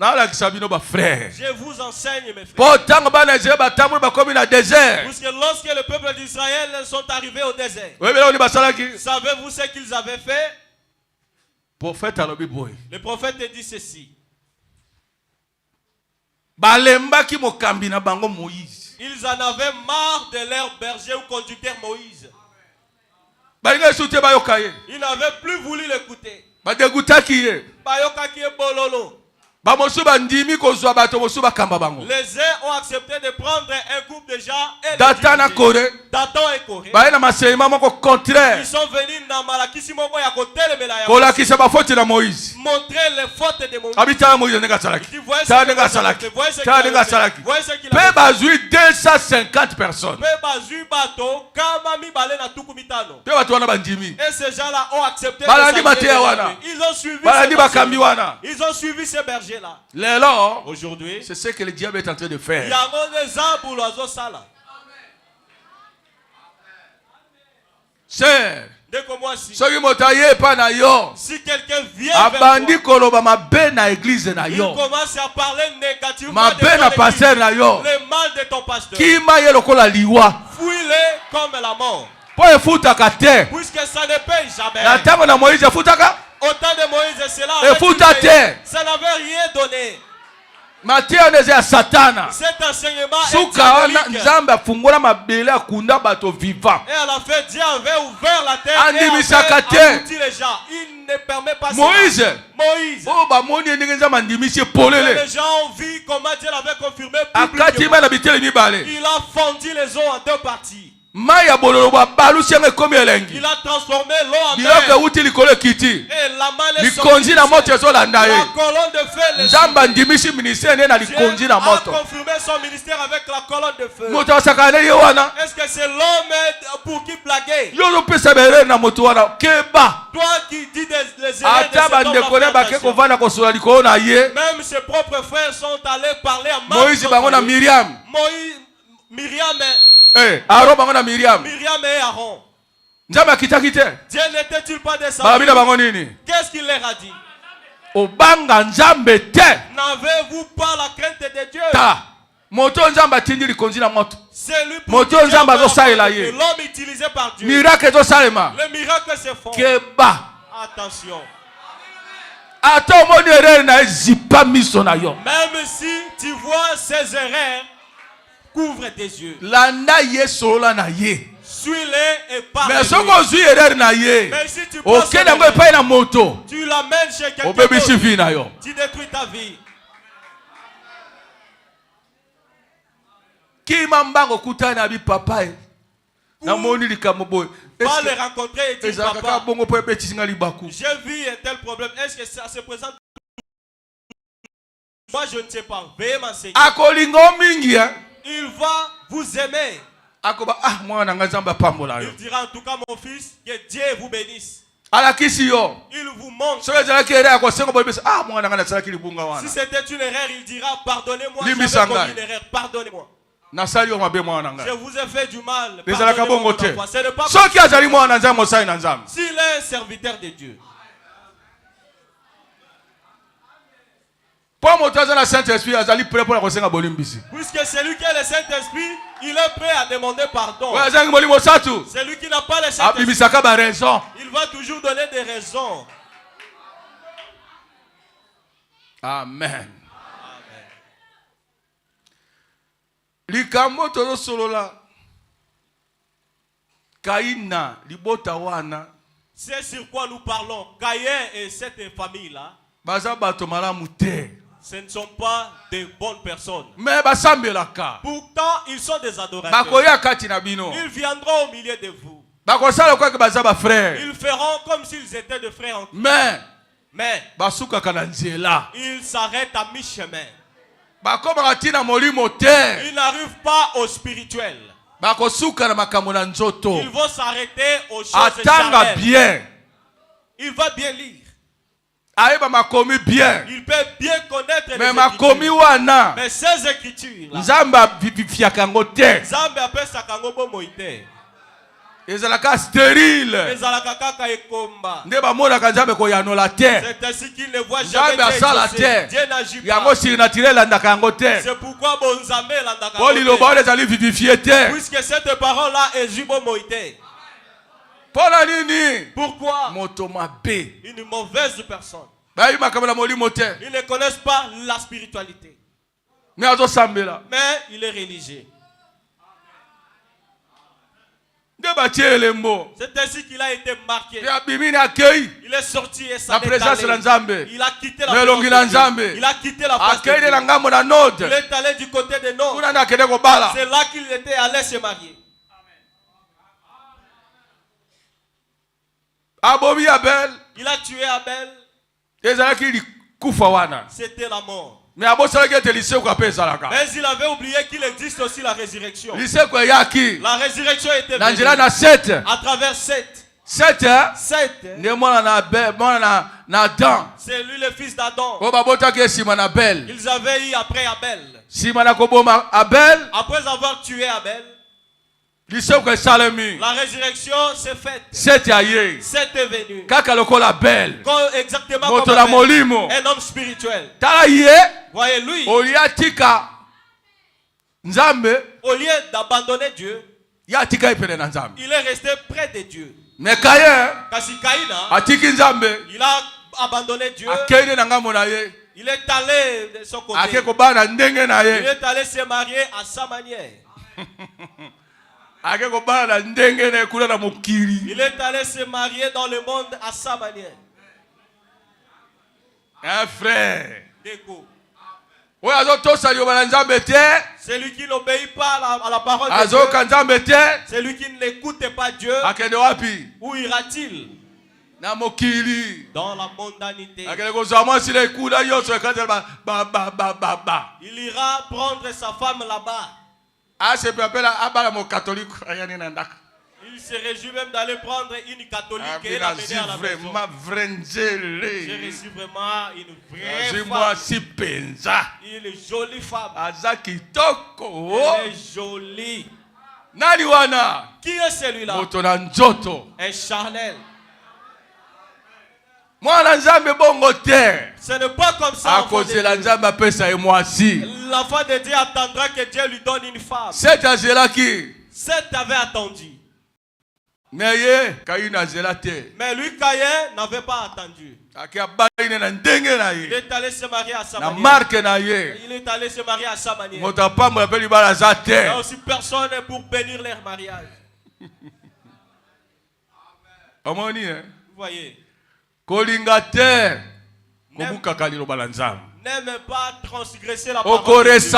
Je vous enseigne, mes frères. Parce que lorsque le peuple d'Israël sont arrivés au désert, savez-vous ce qu'ils avaient fait? Le prophète dit ceci. Ils en avaient marre de leur berger ou conducteur Moïse. Ils n'avaient plus voulu l'écouter. Les uns ont accepté de prendre un groupe de gens et Dathan et Corée. Ils sont venus dans Malakissimoko ya côté le Melaya. Montrer les fautes de Moïse. Ils voyaient ce qu'il a fait. 250 personnes. Et ces gens-là ont accepté. Ils ont suivi. Ils ont suivi ces bergers. Aujourd'hui, c'est ce que le diable est en train de faire. C'est si quelqu'un vient vers toi, il commence à parler négativement de ton église, le mal de ton pasteur. Fouille-les comme la mort. Puisque ça ne paye jamais. Autant de Moïse, cela n'avait rien donné. Cet enseignement est diabolique. Et à la fin, Dieu avait ouvert la terre et avait englouti les gens. Il ne permet pas Moïse. Les gens ont vu comment Dieu l'avait confirmé publiquement. Il a fondu les eaux en deux parties. Il a transformé l'eau en mer. Et la main est sortie. La colonne de feu. Dieu a confirmé son ministère avec la colonne de feu. Est-ce que c'est l'homme pour qui blaguer? Toi qui dis les erreurs de cet homme, même ses propres frères sont allés parler à Moïse, Myriam Miriam et Aaron. Dieu n'était-il pas descendu? Qu'est-ce qu'il leur a dit? N'avez-vous pas la crainte de Dieu? C'est lui pour l'homme utilisé par Dieu. Le miracle se font. Attention. Même si tu vois ces erreurs, couvre tes yeux. Suis-les et parle. Mais si tu penses tu l'amènes chez quelqu'un d'autre, tu détruis ta vie. Va les rencontrer et dire papa, j'ai vu un tel problème. Est-ce que ça se présente? Moi je ne sais pas. Veuillez m'enseigner. Il va vous aimer. Il dira en tout cas mon fils, que Dieu vous bénisse. Il vous montre. Si c'était une erreur, il dira pardonnez-moi. J'avais commis une erreur, pardonnez-moi. Je vous ai fait du mal. S'il est un serviteur de Dieu. Puisque celui qui a le Saint-Esprit, il est prêt à demander pardon. Celui qui n'a pas le Saint-Esprit, il va toujours donner des raisons. Amen. Likambo tozo solola Kaina libota wana. C'est sur quoi nous parlons. Caïn et cette famille-là, ce ne sont pas de bonnes personnes. Mais basambelaka. Pourtant, ils sont des adorateurs. Ils viendront au milieu de vous. Ils feront comme s'ils étaient des frères en Christ. Mais ils s'arrêtent à mi-chemin. Ils n'arrivent pas au spirituel. Ils vont s'arrêter aux choses charnelles. Il va bien lire. Il peut bien connaître les Écritures. Mais ces Écritures, Nzambe appelle ça kangobo moïte. Ezalaka stérile. C'est ainsi qu'il ne voit jamais Dieu. Dieu n'agit pas. C'est pourquoi Bonzambe l'andaka. Puisque cette parole-là est jubo moïte. Pourquoi une mauvaise personne? Ils ne connaissent pas la spiritualité. Mais il est religieux. C'est ainsi qu'il a été marqué. Il est sorti et s'en est allé. Il a quitté la face de Dieu. Il a quitté la face de Dieu. Il est allé du côté de Nord. C'est là qu'il était allé se marier. Il a tué Abel. C'était la mort. Mais il avait oublié qu'il existe aussi la résurrection. La résurrection était venue à travers Seth. Seth, c'est lui le fils d'Adam. Ils avaient eu après Abel. Après avoir tué Abel, la résurrection s'est faite. Seth est venu. Exactement comme Abel, un homme spirituel. Voyez lui. Au lieu d'abandonner Dieu, il est resté près de Dieu. Mais Caïn, il a abandonné Dieu. Il est allé de son côté. Il est allé se marier à sa manière. Il est allé se marier dans le monde à sa manière. Un frère. Déco. Celui qui n'obéit pas à la parole de Dieu, celui qui n'écoute pas Dieu, où ira-t-il? Dans la mondanité. Il ira prendre sa femme là-bas. Il se réjouit même d'aller prendre une catholique et l'amener à la maison. J'ai reçu vraiment une vraie femme. Une jolie femme. Elle est jolie. Qui est celui-là? Un charnel. Ce n'est pas comme ça. L'enfant de Dieu attendra que Dieu lui donne une femme. Seth avait attendu. Mais lui, Caïn, n'avait pas attendu. Il est allé se marier à sa manière. Il est allé se marier à sa manière. Il n'y a aussi personne pour bénir leur mariage. Vous voyez. N'aime pas transgresser la parole de Dieu.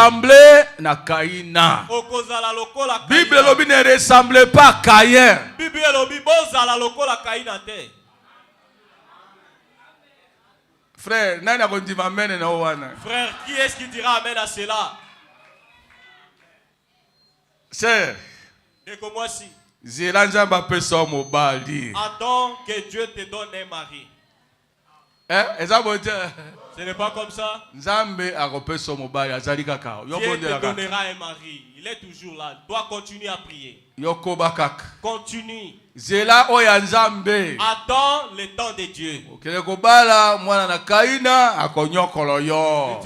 Bible ne ressemble pas à Caïn. Frère, qui est-ce qui dira amen à cela? C'est moi si. Attends que Dieu te donne un mari. Ce n'est pas comme ça. Dieu te donnera un mari. Il est toujours là. Tu dois continuer à prier. Continue. Attends le temps de Dieu. Si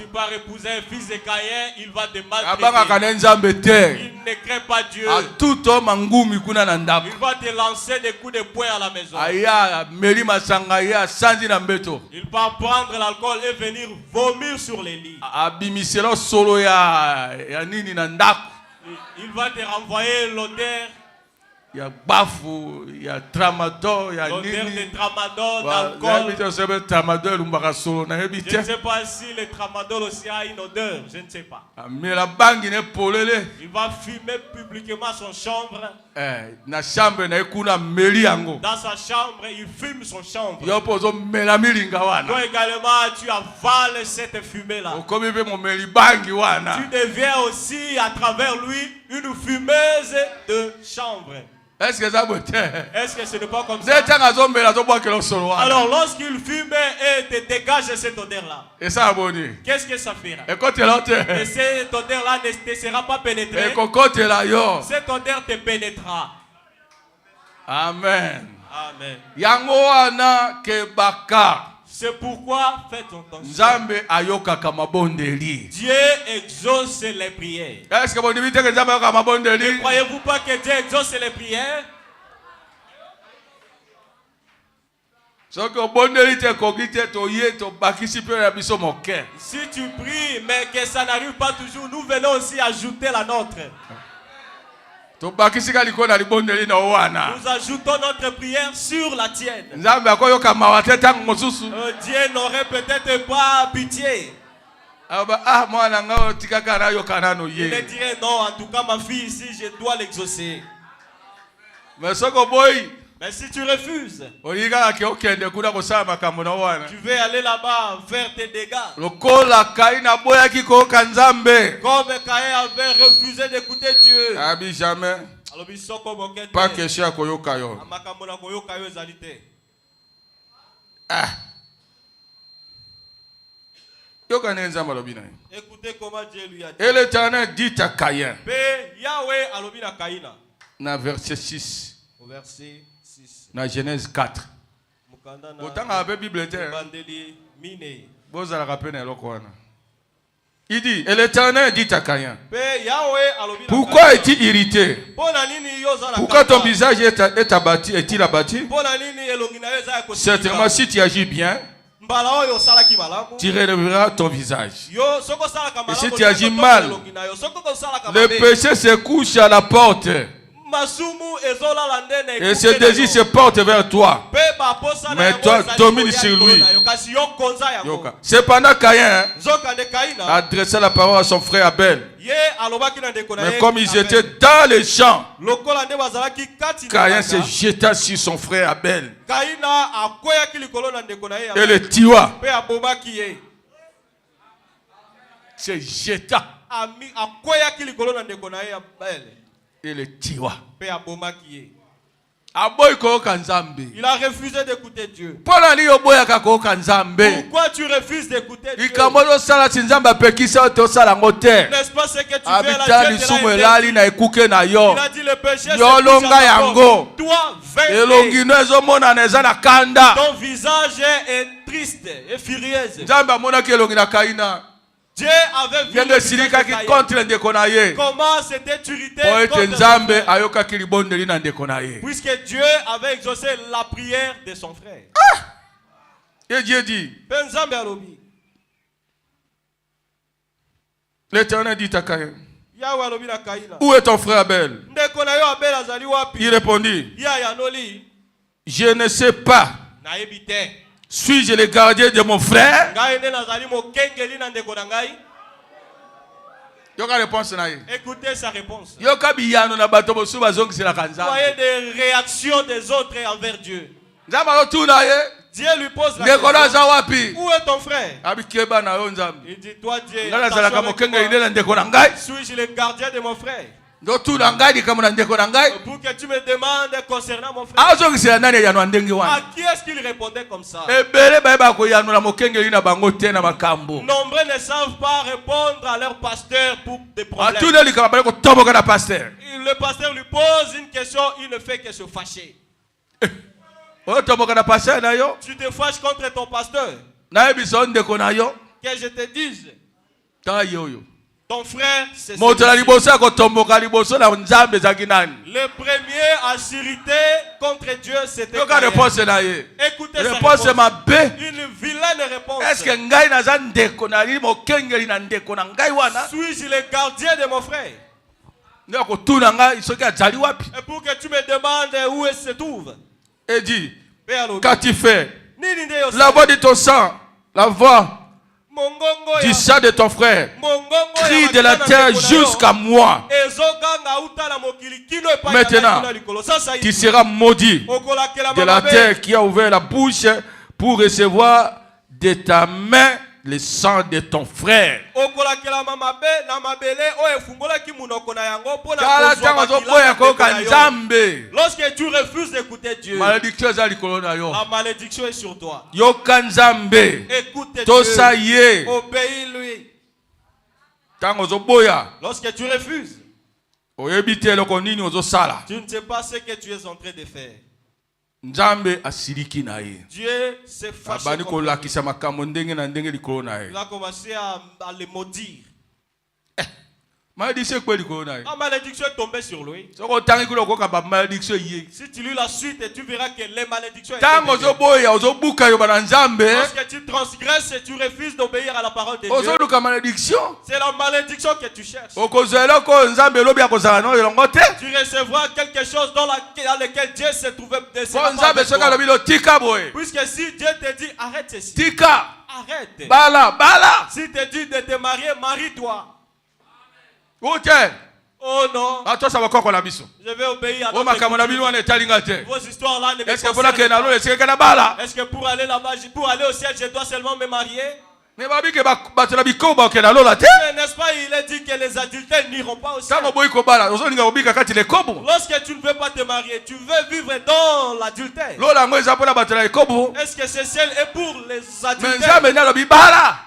tu pars épouser un fils de Caïn, il va te maltraiter. Il ne craint pas Dieu. Il va te lancer des coups de poing à la maison. Il va prendre l'alcool et venir vomir sur les lits. Il va te renvoyer l'odeur. Il y a bafou, il y a tramadol, il y a l'odeur de tramadol, d'alcool. Je ne sais pas si le tramadol aussi a une odeur, je ne sais pas. Mais la banque n'est pas là. Il va fumer publiquement son chambre. Dans sa chambre, il fume son chambre. Toi également, tu avales cette fumée-là. Tu deviens aussi, à travers lui, une fumeuse de chambre. Est-ce que ce n'est pas comme ça? Alors lorsqu'il fume et te dégage cette odeur-là, qu'est-ce que ça fera? Et cette odeur-là ne te sera pas pénétrée. Cette odeur te pénétrera. Amen. Amen. C'est pourquoi faites attention. Dieu exauce les prières. Ne croyez-vous pas que Dieu exauce les prières? Si tu pries mais que ça n'arrive pas toujours, nous venons aussi ajouter la nôtre. Nous ajoutons notre prière sur la tienne. Dieu n'aurait peut-être pas pitié. Il dirait non, en tout cas ma fille ici, je dois l'exaucer. Mais si tu refuses, tu veux aller là-bas faire tes dégâts. Comme Caïn avait refusé d'écouter Dieu. Jamais. Pas question à koyokayo. Écoutez comment Dieu lui a dit. Et l'Éternel dit à Caïn. Dans verset 6. Au verset 6. Dans Genèse 4. Autant à la Bible. Il dit, et l'Éternel dit à Caïn, pourquoi es-tu irrité? Pourquoi ton visage est abattu? Est-il abattu? Certainement, si tu agis bien, tu relèveras ton visage. Et si tu agis mal, le péché se couche à la porte. Et ses désirs se portent vers toi. Mais toi, domine sur lui. Cependant, Caïn a adressé la parole à son frère Abel. Mais comme ils étaient dans les champs, Caïn se jeta sur son frère Abel et le tua. Se jeta et le tua. Il a refusé d'écouter Dieu. Pourquoi tu refuses d'écouter Dieu? N'est-ce pas ce que tu fais à la Dieu? Il a dit le péché c'est toi vaincre. Ton visage est triste et furieuse. Dieu avait vu comment c'était irrité puisque Dieu avait exaucé la prière de son frère. Et Dieu dit, l'Éternel dit à Caïn, où est ton frère Abel? Il répondit, je ne sais pas. Suis-je le gardien de mon frère? Écoutez sa réponse. Voyez des réactions des autres envers Dieu. Dieu lui pose la question. Où est ton frère? Il dit, toi Dieu, suis-je le gardien de mon frère? Pour que tu me demandes concernant mon frère. À qui est-ce qu'il répondait comme ça? Nombreux ne savent pas répondre à leur pasteur pour des problèmes. Le pasteur lui pose une question, il ne fait que se fâcher. Tu te fâches contre ton pasteur. Que je te dise, ton frère, c'est le premier à s'irriter contre Dieu, c'était écoutez sa réponse. Une vilaine réponse. Suis-je le gardien de mon frère? Et pour que tu me demandes où il se trouve. Et dit, qu'as-tu fait? La voix de ton sang, la voix du sang de ton frère crie de la terre jusqu'à moi. Maintenant, tu seras maudit de la terre qui a ouvert la bouche pour recevoir de ta main le sang de ton frère. Lorsque tu refuses d'écouter Dieu, la malédiction est sur toi. Écoute Dieu, obéis-lui. Lorsque tu refuses, tu ne sais pas ce que tu es en train de faire. Dieu s'est fâché contre lui. Il a commencé à le maudire. La malédiction est tombée sur lui. Si tu lis la suite, tu verras que les malédictions étaient lorsque tu transgresses et tu refuses d'obéir à la parole de Dieu, c'est la malédiction que tu cherches. Tu recevras quelque chose dans lequel Dieu se trouvait. Puisque si Dieu te dit arrête ceci, arrête. Si te dit de te marier, marie-toi. Oh non, je vais obéir à vos histoires là ne me concernent pas. Est-ce que pour aller là-bas, pour aller au ciel, je dois seulement me marier? N'est-ce pas, il est dit que les adultères n'iront pas au ciel. Lorsque tu ne veux pas te marier, tu veux vivre dans l'adultère. Est-ce que ce ciel est pour les adultères?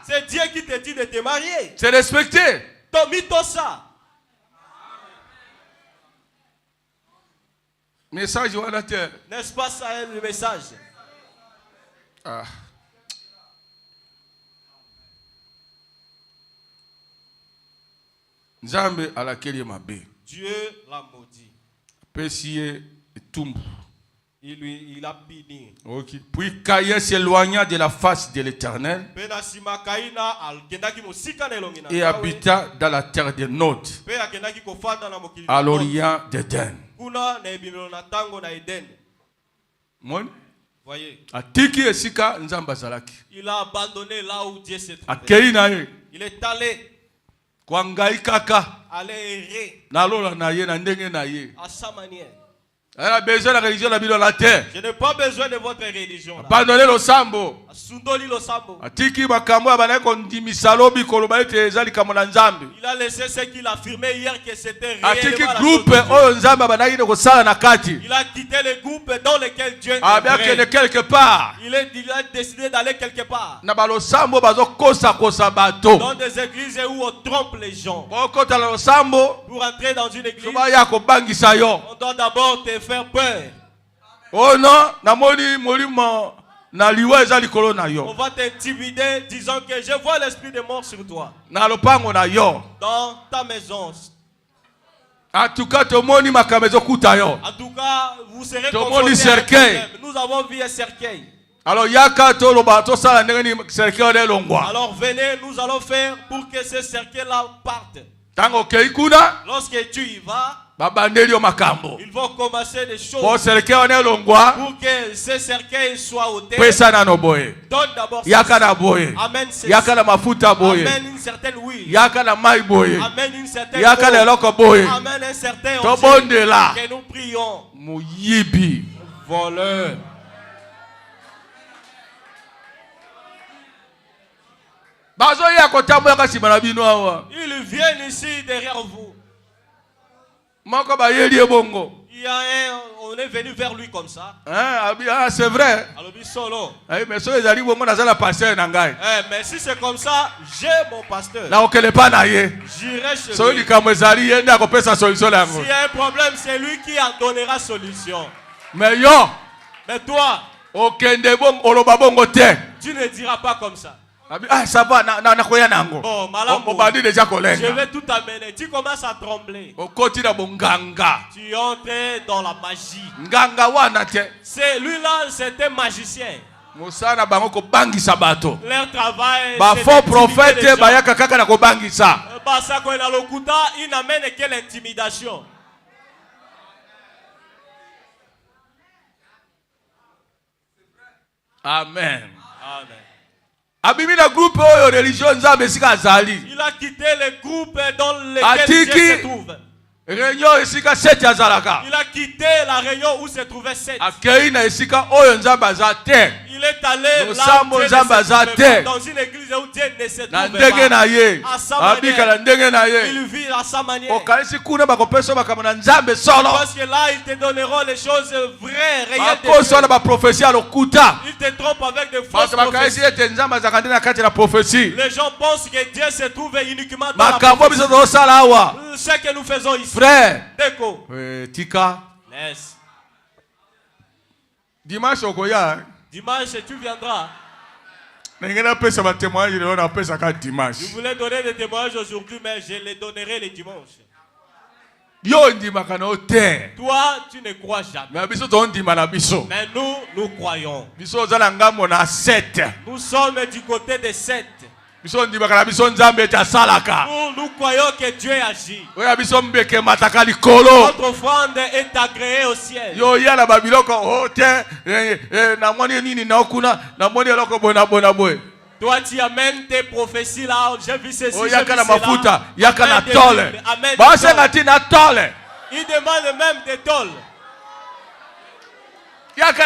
C'est Dieu qui te dit de te marier. C'est respecté. Ça. Message n'est-ce pas ça le message? Dieu l'a maudit. Il a puni. Puis Caïn s'éloigna de la face de l'Éternel et habita dans la terre de Nod, à l'orient d'Éden. Voyez. Il a abandonné là où Dieu se trouvait. Il est allé errer à sa manière. Elle a besoin de la religion de la Bible la terre. Je n'ai pas besoin de votre religion. Abandonnez le sambo. Asundoli lo sambo. Atiki makambo abana kondimisalobi kolobaite ezali kamona nzambe. Il a laissé ce qu'il affirmait hier que c'était réellement. Atiki groupe oyo nzambe abana yine ko sala na kati. Il a quitté le groupe dans lequel Dieu est. Abia quelque part. Il a décidé d'aller quelque part. Na balo sambo bazo kosa bato. Dans des églises où on trompe les gens. Boko ta lo sambo. Pour entrer dans une église. On doit d'abord te faire peur. Oh non, namoni molimo na liwa ezali kolo na yo. On va t'intimider disant que je vois l'esprit de mort sur toi. Na lopango na yo. Dans ta maison. En tout cas, tomoni makamezo kuta yo. En tout cas, vous serez confrontés à un problème. Nous avons vu un cercueil. Alors yaka to loba to sala ndengeni cercueil de longwa. Alors venez, nous allons faire pour que ce cercueil là parte. Tango keikuna. Lorsque tu y vas, ils vont commencer des choses pour que ce cercueil soit ôté. Donne d'abord Amen une certaine huile. Amen une certaine eau. Amen un certain que nous prions. Voleur. Ils viennent ici derrière vous. Il y a un, on est venu vers lui comme ça. Ah, c'est vrai. Alors, solo. Mais si c'est comme ça, j'ai mon pasteur. J'irai chez lui. S'il y a un problème, c'est lui qui en donnera solution. Mais toi, tu ne diras pas comme ça. Ah, ça va, bon, je vais tout amener. Tu commences à trembler. Tu entres dans la magie. C'est lui-là, c'était magicien. Leur travail, faux prophète, il n'amène que l'intimidation. Amen. Amen. Il a quitté les groupes dans lesquels Dieu se trouve. Il a quitté la réunion où se trouvait Seth. Il est allé là où Dieu ne se trouvait pas, dans une église où Dieu ne se trouvait pas. À sa manière. Il vit à sa manière. Parce que là, ils te donneront les choses vraies, réelles de Dieu. Ils te trompent avec des fausses prophéties. Les gens pensent que Dieu se trouve uniquement dans la prophétie. Ce que nous faisons ici. Frère, Tika. Laisse. Dimanche, tu viendras. Je voulais donner des témoignages aujourd'hui, mais je les donnerai les dimanches. Toi, tu ne crois jamais. Mais nous croyons. Nous sommes du côté de 7. Nous croyons que Dieu agit. Notre offrande est agréée au ciel. Toi, tu amènes tes prophéties là. J'ai vu ceci, j'ai vu cela. Il demande même des tôles. Amène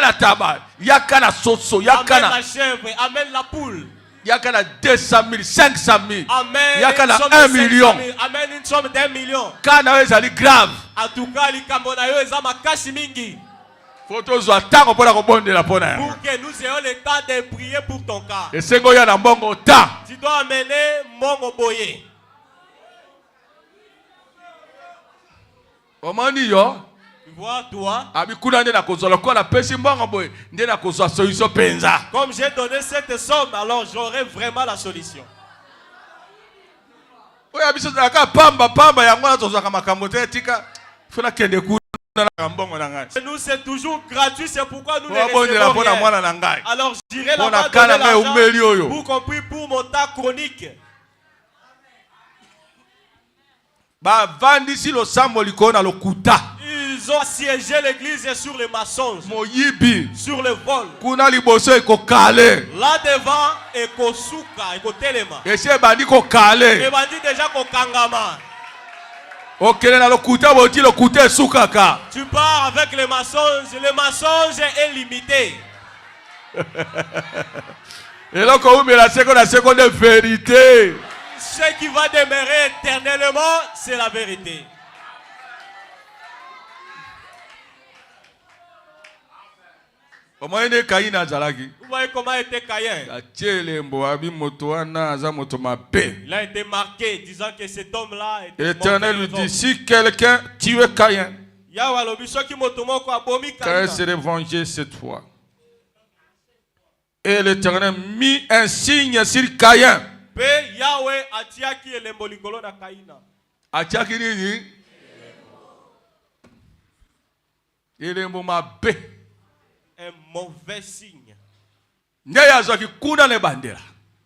la chèvre, amène la poule. Il y a 200 000, 500 000. Amen. Il y a 1 million. Amen. Une somme d'1 million. Quand est grave. En tout cas, les Camerounais, ils ont ma casse mingi. Pour que nous ayons le temps de prier pour ton cas. Tu dois amener mon oboye. Comment dire? Tu vois, toi. Comme j'ai donné cette somme, alors j'aurai vraiment la solution. Nous, c'est toujours gratuit, c'est pourquoi nous ne recevons rien. Alors j'irai là-bas donner l'argent, pour compris pour mon tas chronique. Ils ont siégé l'église sur les mensonges, sur le vol. Là devant, et kosuka, et kotelema. Et bandit déjà kokangama. Tu pars avec les mensonges, le mensonge est limité. Et là, la seconde vérité. Ce qui va demeurer éternellement, c'est la vérité. Vous voyez comment était Caïn? Il a été marqué disant que cet homme-là était L'Éternel lui dit, si quelqu'un tue Caïn, Caïn serait vengé cette fois. Et l'Éternel mit un signe sur Caïn. Atiaki nini? Elembo mabe. Un mauvais signe.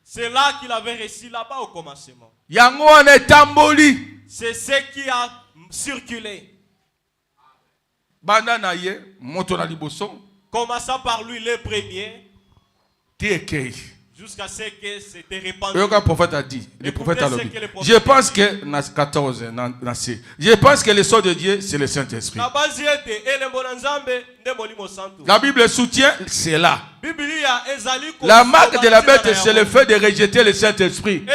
C'est là qu'il avait réussi là-bas au commencement. C'est ce qui a circulé. Commençant par lui le premier. Jusqu'à ce que c'était répandu. Le prophète a dit. Le prophète a dit. Je pense que 14, je pense que le sort de Dieu, c'est le Saint-Esprit. La Bible soutient cela. La marque de la bête, c'est le fait de rejeter le Saint-Esprit.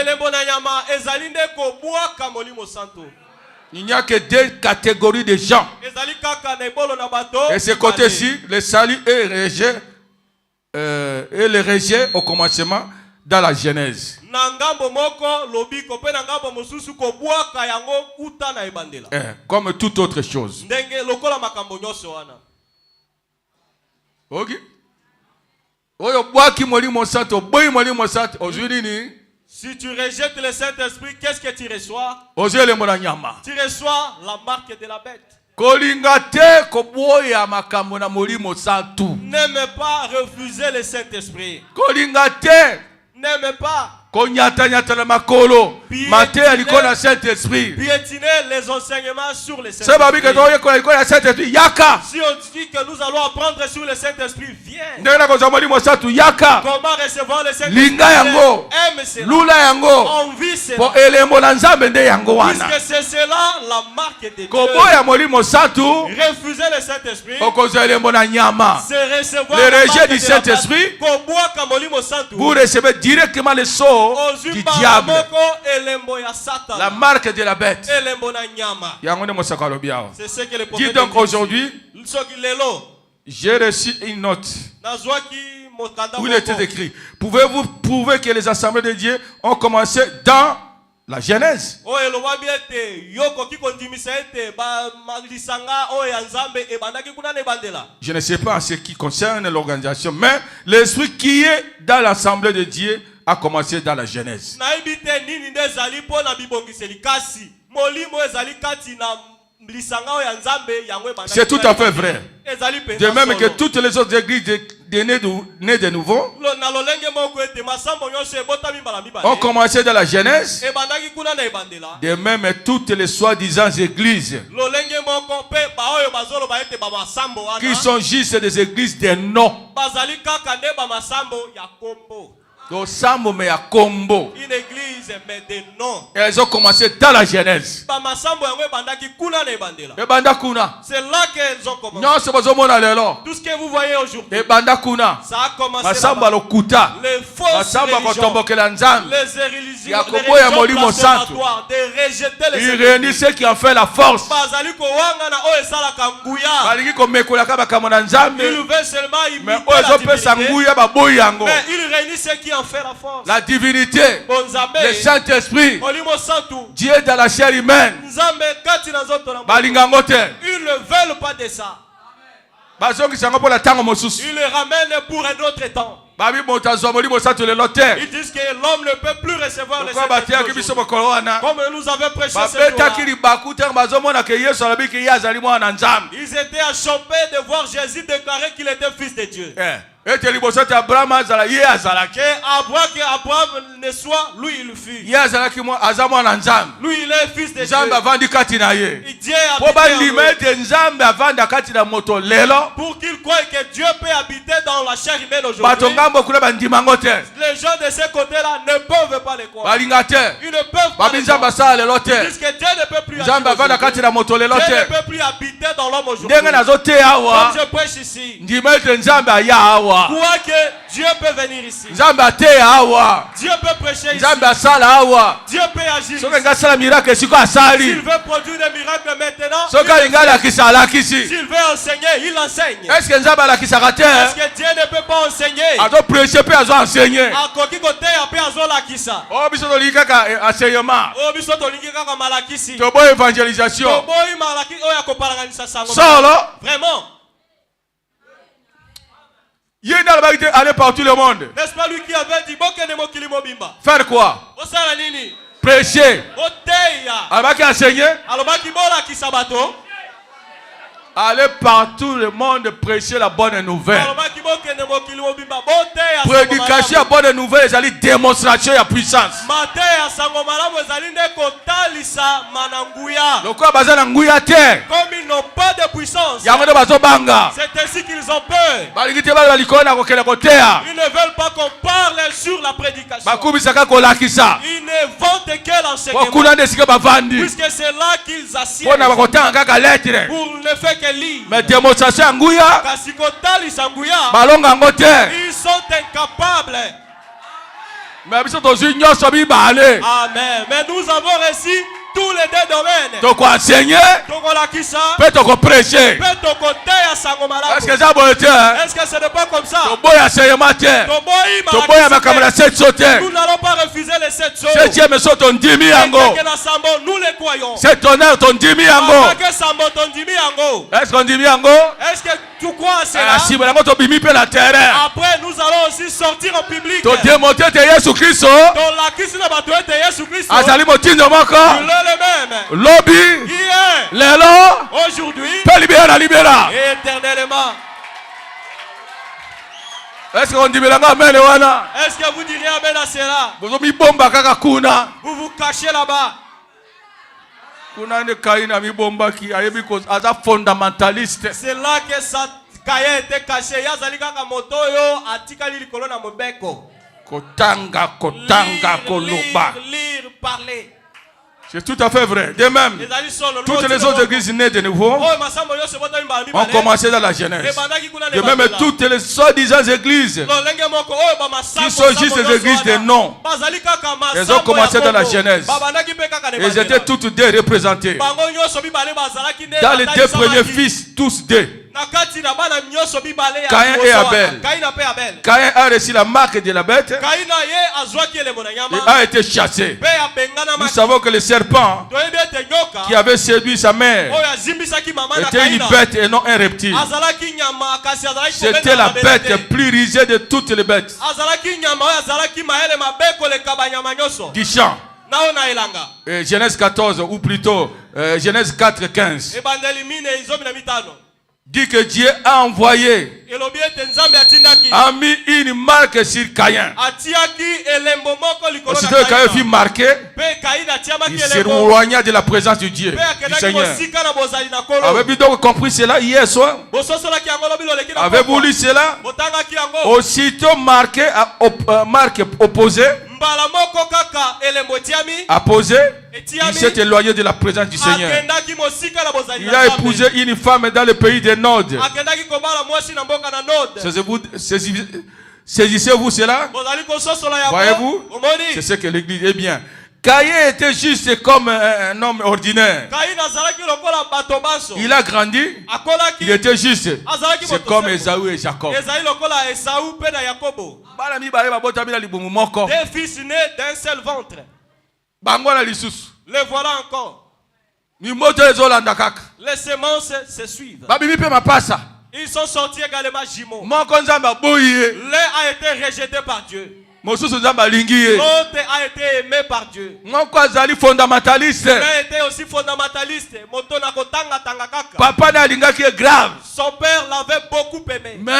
Il n'y a que deux catégories de gens. Et ce côté-ci, les salis et les rejets au commencement dans la Genèse. Comme toute autre chose. Ok. Si tu rejettes le Saint-Esprit, qu'est-ce que tu reçois? Tu reçois la marque de la bête. N'aime pas refuser le Saint-Esprit. N'aime pas piétiner les enseignements sur le Saint-Esprit. Si on dit que nous allons apprendre sur le Saint-Esprit, viens. Comment recevoir le Saint-Esprit? Aime cela. Envie cela. Puisque c'est cela la marque de Dieu. Refuser le Saint-Esprit, c'est recevoir le rejet du Saint-Esprit. Vous recevez directement le sceau du diable, la marque de la bête. C'est ce que le Dis donc aujourd'hui, j'ai reçu une note où il était écrit: pouvez-vous prouver que les assemblées de Dieu ont commencé dans la Genèse? Je ne sais pas en ce qui concerne l'organisation, mais l'esprit qui est dans l'assemblée de Dieu a commencé dans la Genèse. C'est tout à fait vrai. De même que toutes les autres églises nées de nouveau ont commencé dans la Genèse. De même toutes les soi-disant églises qui sont juste des églises de nom. Une église mais de nom. Elles ont commencé dans la Genèse. C'est là qu'elles ont commencé. Tout ce que vous voyez aujourd'hui, ça a commencé là-bas. Les fausses religions, les religions blasphématoires, de rejeter les Ils réunissent ceux qui ont fait la force. Ils veulent seulement imiter la divinité, mais ils réunissent ceux qui ont fait la force. La divinité, le Saint-Esprit, Dieu dans la chair humaine. Ils ne veulent pas de ça. Ils le ramènent pour un autre temps. Ils disent que l'homme ne peut plus recevoir le Saint-Esprit. Comme nous avons prêché ce jour-là. Ils étaient achoppés de voir Jésus déclarer qu'il était fils de Dieu. Abraham ne soit, lui il fut. Lui il est fils de Dieu. Dieu pour qu'il croie que Dieu peut habiter dans la chair humaine aujourd'hui. Les gens de ce côté-là ne peuvent pas le croire. Ils ne peuvent pas le croire. Ils disent que Dieu ne peut plus habiter dans l'homme aujourd'hui. Comme je prêche ici, crois que Dieu peut venir ici. Dieu peut prêcher ici. Dieu peut agir ici. S'il veut produire des miracles maintenant, s'il veut enseigner, il enseigne. Est-ce que Dieu ne peut pas enseigner? Vraiment. Aller partout le monde. N'est-ce pas lui qui avait dit faire quoi? Prêcher. Aller partout le monde prêcher la bonne nouvelle. Prédication la bonne nouvelle, c'est une démonstration de puissance. Comme ils n'ont pas de puissance, c'est ainsi qu'ils ont peur. Ils ne veulent pas qu'on parle sur la prédication. Ils ne vendent que l'enseignement, puisque c'est là qu'ils assiedent pour le fait que mais démonstration nguya ils sont incapables. Amen. Mais nous avons reçu tous les deux domaines. Toko enseigner. Toko lakisa. Peut toko prêcher. Peut toko teya sango malamu. Est-ce que ça va être? Est-ce que ce n'est pas comme ça? Toboy enseignement terre. Toboy à ma caméra 7 sauter. Nous n'allons pas refuser les 7 sauts. 7e saut ton 10 000 ango. Nous les croyons. C'est honneur ton 10 000 ango. Est-ce qu'on dit ango? Est-ce que tu crois à cela? Si vous avez bimi pe la terrain. Après nous allons aussi sortir en public. To démontrer que Jésus Christ. Dans la Christ na bato ete Yesu Christ. Azali motindo moko. Il est le même. Lobby. Hier. Lelo. Aujourd'hui. Pe libéra libéra. Éternellement. Est-ce qu'on dit belanga amen wana? Est-ce que vous direz amen à cela? Vous mi bomba kaka kuna. Vous vous cachez là-bas. Kuna ne kaina mi bomba ki ayebi ko aza fondamentaliste. C'est là que ça Kaya était caché. Yazali kaka moto yo atikali likolo na mobeko. Kotanga koloba. Lire, parler. C'est tout à fait vrai. De même, toutes les autres églises nées de nouveau ont commencé dans la Genèse. De même, toutes les soi-disant églises qui sont juste des églises de nom, elles ont commencé dans la Genèse. Elles étaient toutes deux représentées. Dans les deux premiers fils, tous deux. Caïn et Abel. Caïn a reçu la marque de la bête et a été chassé. Nous savons que le serpent qui avait séduit sa mère était une bête et non un reptile. C'était la bête plus risée de toutes les bêtes du champ. Genèse 14 ou plutôt Genèse 4, 15 dit que Dieu a envoyé, a mis une marque sur Caïn. Aussitôt que Caïn fut marqué, il s'éloigna de la présence de Dieu, du Seigneur. Avez-vous donc compris cela hier soir? Avez-vous lu cela? Aussitôt marqué, marque opposée, apposé, il s'est éloigné de la présence du Seigneur. Il a épousé une femme dans le pays de Nod. Saisissez-vous cela? Voyez-vous? C'est ce que l'Église est bien. Caïn était juste comme un homme ordinaire. Il a grandi. Il était juste. C'est comme Esaü et Jacob. Deux fils nés d'un seul ventre. Les voilà encore. Les semences se suivent. Ils sont sortis également jumeaux. L'un a été rejeté par Dieu. L'autre a été aimé par Dieu. L'un était aussi fondamentaliste. Papa est grave. Son père l'avait beaucoup aimé. Mais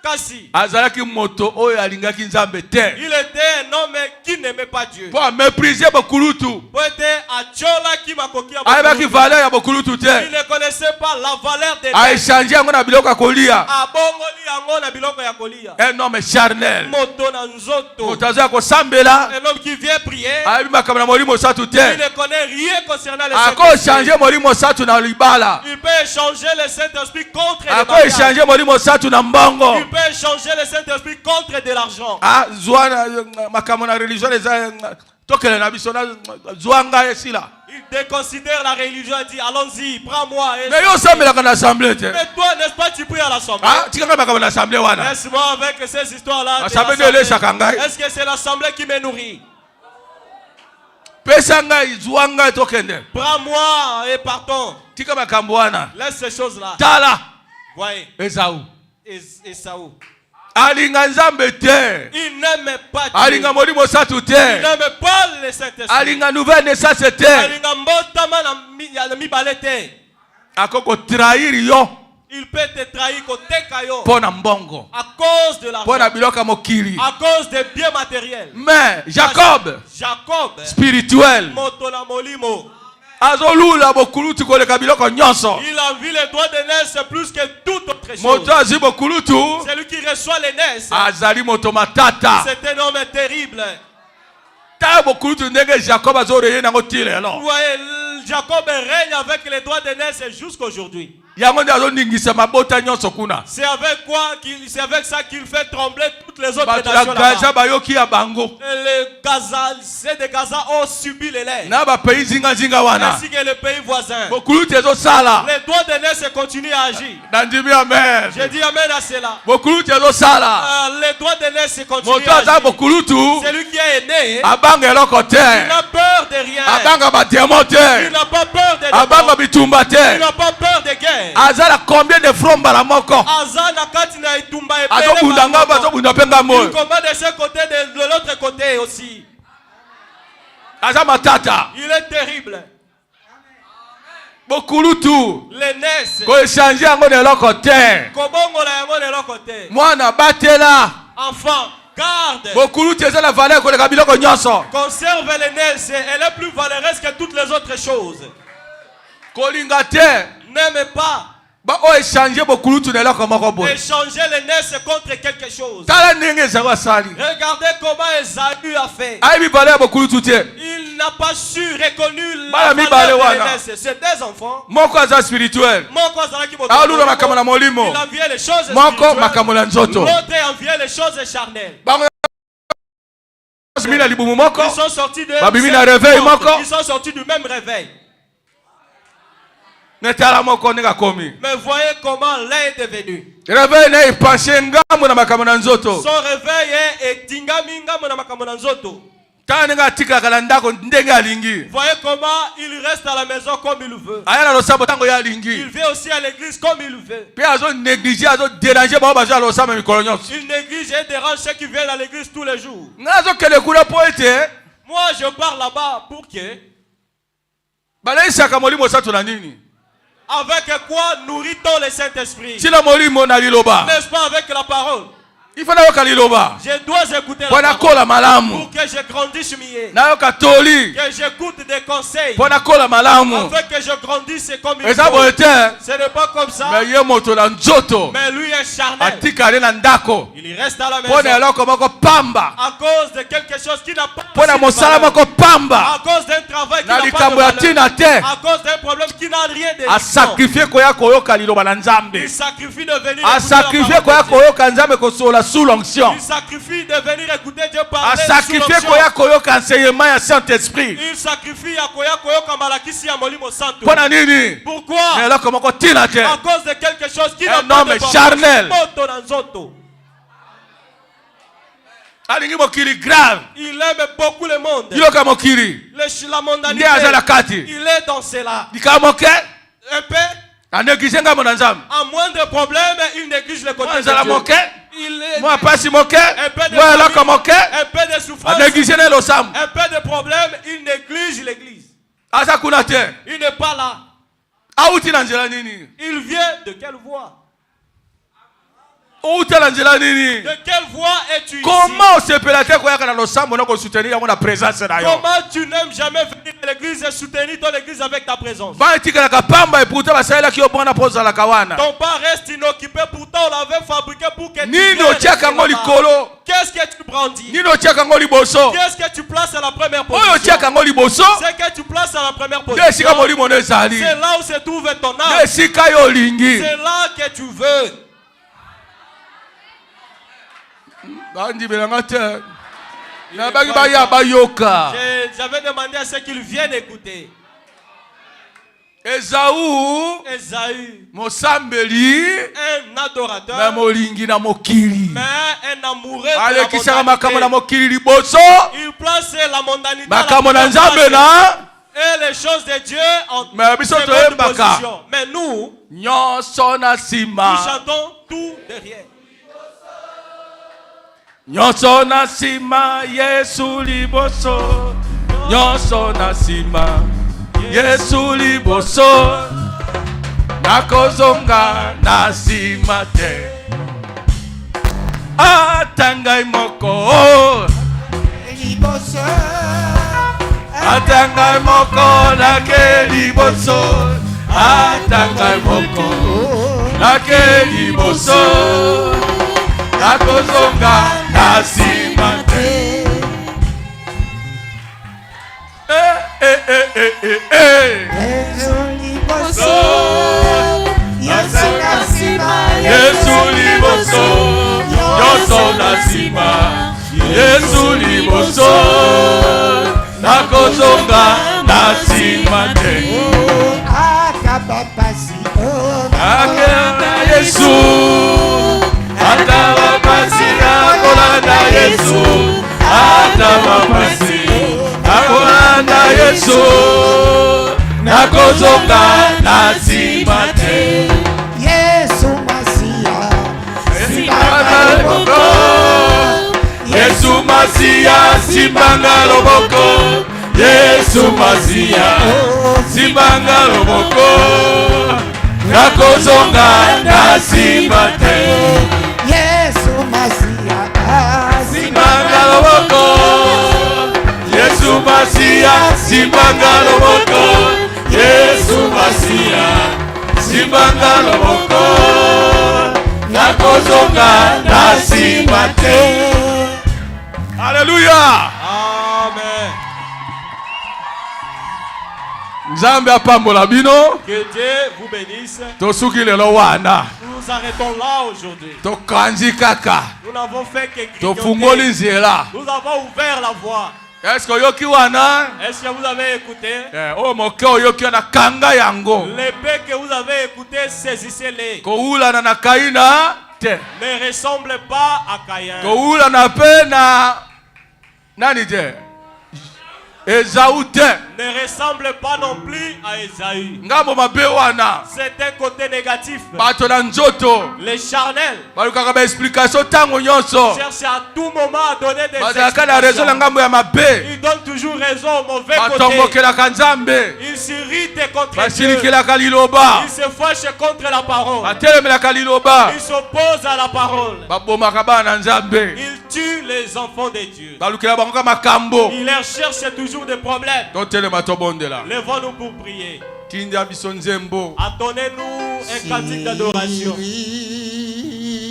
Kasi. Il était un homme qui n'aimait pas Dieu. Pour mépriser Bokulutu. Il ne connaissait pas la valeur des biens. Un homme charnel. Un homme qui vient prier. Il ne connaît rien concernant le Saint-Esprit. Il peut échanger le Saint-Esprit contre les mariages. Il peut échanger le Saint-Esprit contre de l'argent. Il déconsidère la religion et dit allons-y, prends-moi. Mais toi, n'est-ce pas, tu pries à l'assemblée? Laisse-moi avec ces histoires-là. Est-ce que c'est l'assemblée qui me nourrit? Prends-moi et partons. Laisse ces choses-là. Voyez. Esaü. Il n'aime pas Dieu. Il n'aime pas le Saint-Esprit. Il peut te trahir à cause de l'argent, à cause des biens matériels. Mais Jacob, spirituel, il a vu les droits d'aînesse plus que toute autre chose. Celui qui reçoit l'aînesse, c'est un homme terrible. Vous voyez, Jacob règne avec les droits d'aînesse jusqu'aujourd'hui. C'est avec ça qu'il fait trembler toutes les autres nations là-bas. Les Gaza, c'est des Gaza ont subi les laits. Ainsi que les pays voisins. Les doigts de nez continuent à agir. J'ai dit amen à cela. Les doigts de nez continuent à agir. Celui qui est né, il n'a peur de rien. Il n'a pas peur de démons. Il n'a pas peur de guerre. Azala combien de front balamoko? Azana katina itumba et il commande de ce côté de l'autre côté aussi. Azamatata. Il est terrible. Bokulutu. Les nes. Ko échanger ngo de l'autre côté. Kobongo la ngo de l'autre côté. Mwana batela. Enfant, garde. Bokulutu eza la valeur ko de kabiloko nyonso. Conserve les nes, elle est plus valeureuse que toutes les autres choses. Kolingate. N'aime pas. Échanger les nez contre quelque chose. Regardez comment Esaü a fait. Il n'a pas su reconnaître la valeur des nez. C'est des enfants. Spirituel. Il enviait les choses spirituelles. L'autre enviait les choses charnelles. Ils sont sortis du même réveil. Mais voyez comment l'un est devenu. Son réveil est tingaminga mona makamona nzoto. Voyez comment il reste à la maison comme il veut. Il vient aussi à l'église comme il veut. Il néglige et dérange ceux qui viennent à l'église tous les jours. Moi je pars là-bas pour que avec quoi nourrit-on le Saint-Esprit? N'est-ce pas avec la parole? Je dois écouter la parole pour que je grandisse mieux. Que j'écoute des conseils afin que je grandisse comme il faut. Ce n'est pas comme ça. Mais lui est charnel. Il reste à la maison à cause de quelque chose qui n'a pas de valeur. À cause d'un travail qui n'a pas de valeur. À cause d'un problème qui n'a rien de différent. Il sacrifie de venir sous l'onction. Il sacrifie de venir écouter Dieu parler. Il sacrifie enseignement à Saint-Esprit. Il sacrifie à malakisi ya molimo santo. Pourquoi? À cause de quelque chose qui n'a pas de charnel. Il aime beaucoup le monde. La mondanité. Il est dans cela. Un peu. À moindre problème, il néglige le côté de Dieu. Il est un peu de souffrance, un peu de problème, il néglige l'église. Il n'est pas là. Il vient de quelle voie? De quelle voie es-tu ici? Comment tu n'aimes jamais venir à l'église et soutenir ton église avec ta présence? Ton père reste inoccupé, pourtant on l'avait fabriqué pour que tu viennes. Qu'est-ce que tu brandis? Qu'est-ce que tu places à la première position? C'est que tu places à la première position. C'est là où se trouve ton âme. C'est là que tu veux. J'avais demandé à ceux qu'ils viennent écouter. Esaü, un adorateur, mais un amoureux de la mondanité. Il place la mondanité et les choses de Dieu en seconde position. Mais nous chantons tout derrière. Nyonso na sima Yesu liboso. Nyonso na sima Yesu liboso. Nakozonga na sima te. Atangai moko liboso. Atangai moko na ke liboso. Atangai moko na ke liboso. Nakozonga na sima te. Yesu liboso nakozonga na nsima te. Akenda Yesu ata bapasi akolanda Yesu ata bapasi akolanda Yesu nakozonga na nsima te. Yesu Masia Simbanga loboko Yesu Masia simbanga loboko Yesu Masia simbanga loboko nakozonga na nsima te. Yesu Masia Simbanga loboko Yesu Masia simbanga loboko Yesu Masia simbanga loboko nakozonga na nsima te. Alléluia. Amen. Nzambe apambola bino. Que Dieu vous bénisse. Tosuki lelo wana. Nous nous arrêtons là aujourd'hui. Tokanzi kaka. Nous n'avons fait que Tofungoli grignoter. nzela. Nous avons ouvert la voie. Est-ce que yoki wana? Est-ce que vous avez écouté? Oh moke yoki na kanga yango. L'épée que vous avez écouté, saisissez-les. Koula na kaina te. Ne ressemble pas à Caïn. Koula na pena nani te. Esaü te. Ne ressemble pas non plus à Esaü. Ngambo mabe wana. C'est un côté négatif. Bato na nzoto. Les charnels Balukaka ba explication tango nyonso. cherchent à tout moment à donner des Bazalaka na raison na explications. ngambo ya mabe. Ils donnent toujours raison au mauvais côté. Batombokelaka Nzambe. Ils s'irritent contre Dieu. Basilikelaka liloba. Ils se fâchent contre la parole. Batelemelaka liloba. Ils s'opposent à la parole. Babomaka bana Nzambe. Ils tuent les enfants de Dieu. Balukela bango kama makambo. Ils leur cherchent toujours des problèmes. Totelema tobondela. Levons-nous pour prier. Tinda biso nzembo. Attonnez-nous un cantique d'adoration. Siri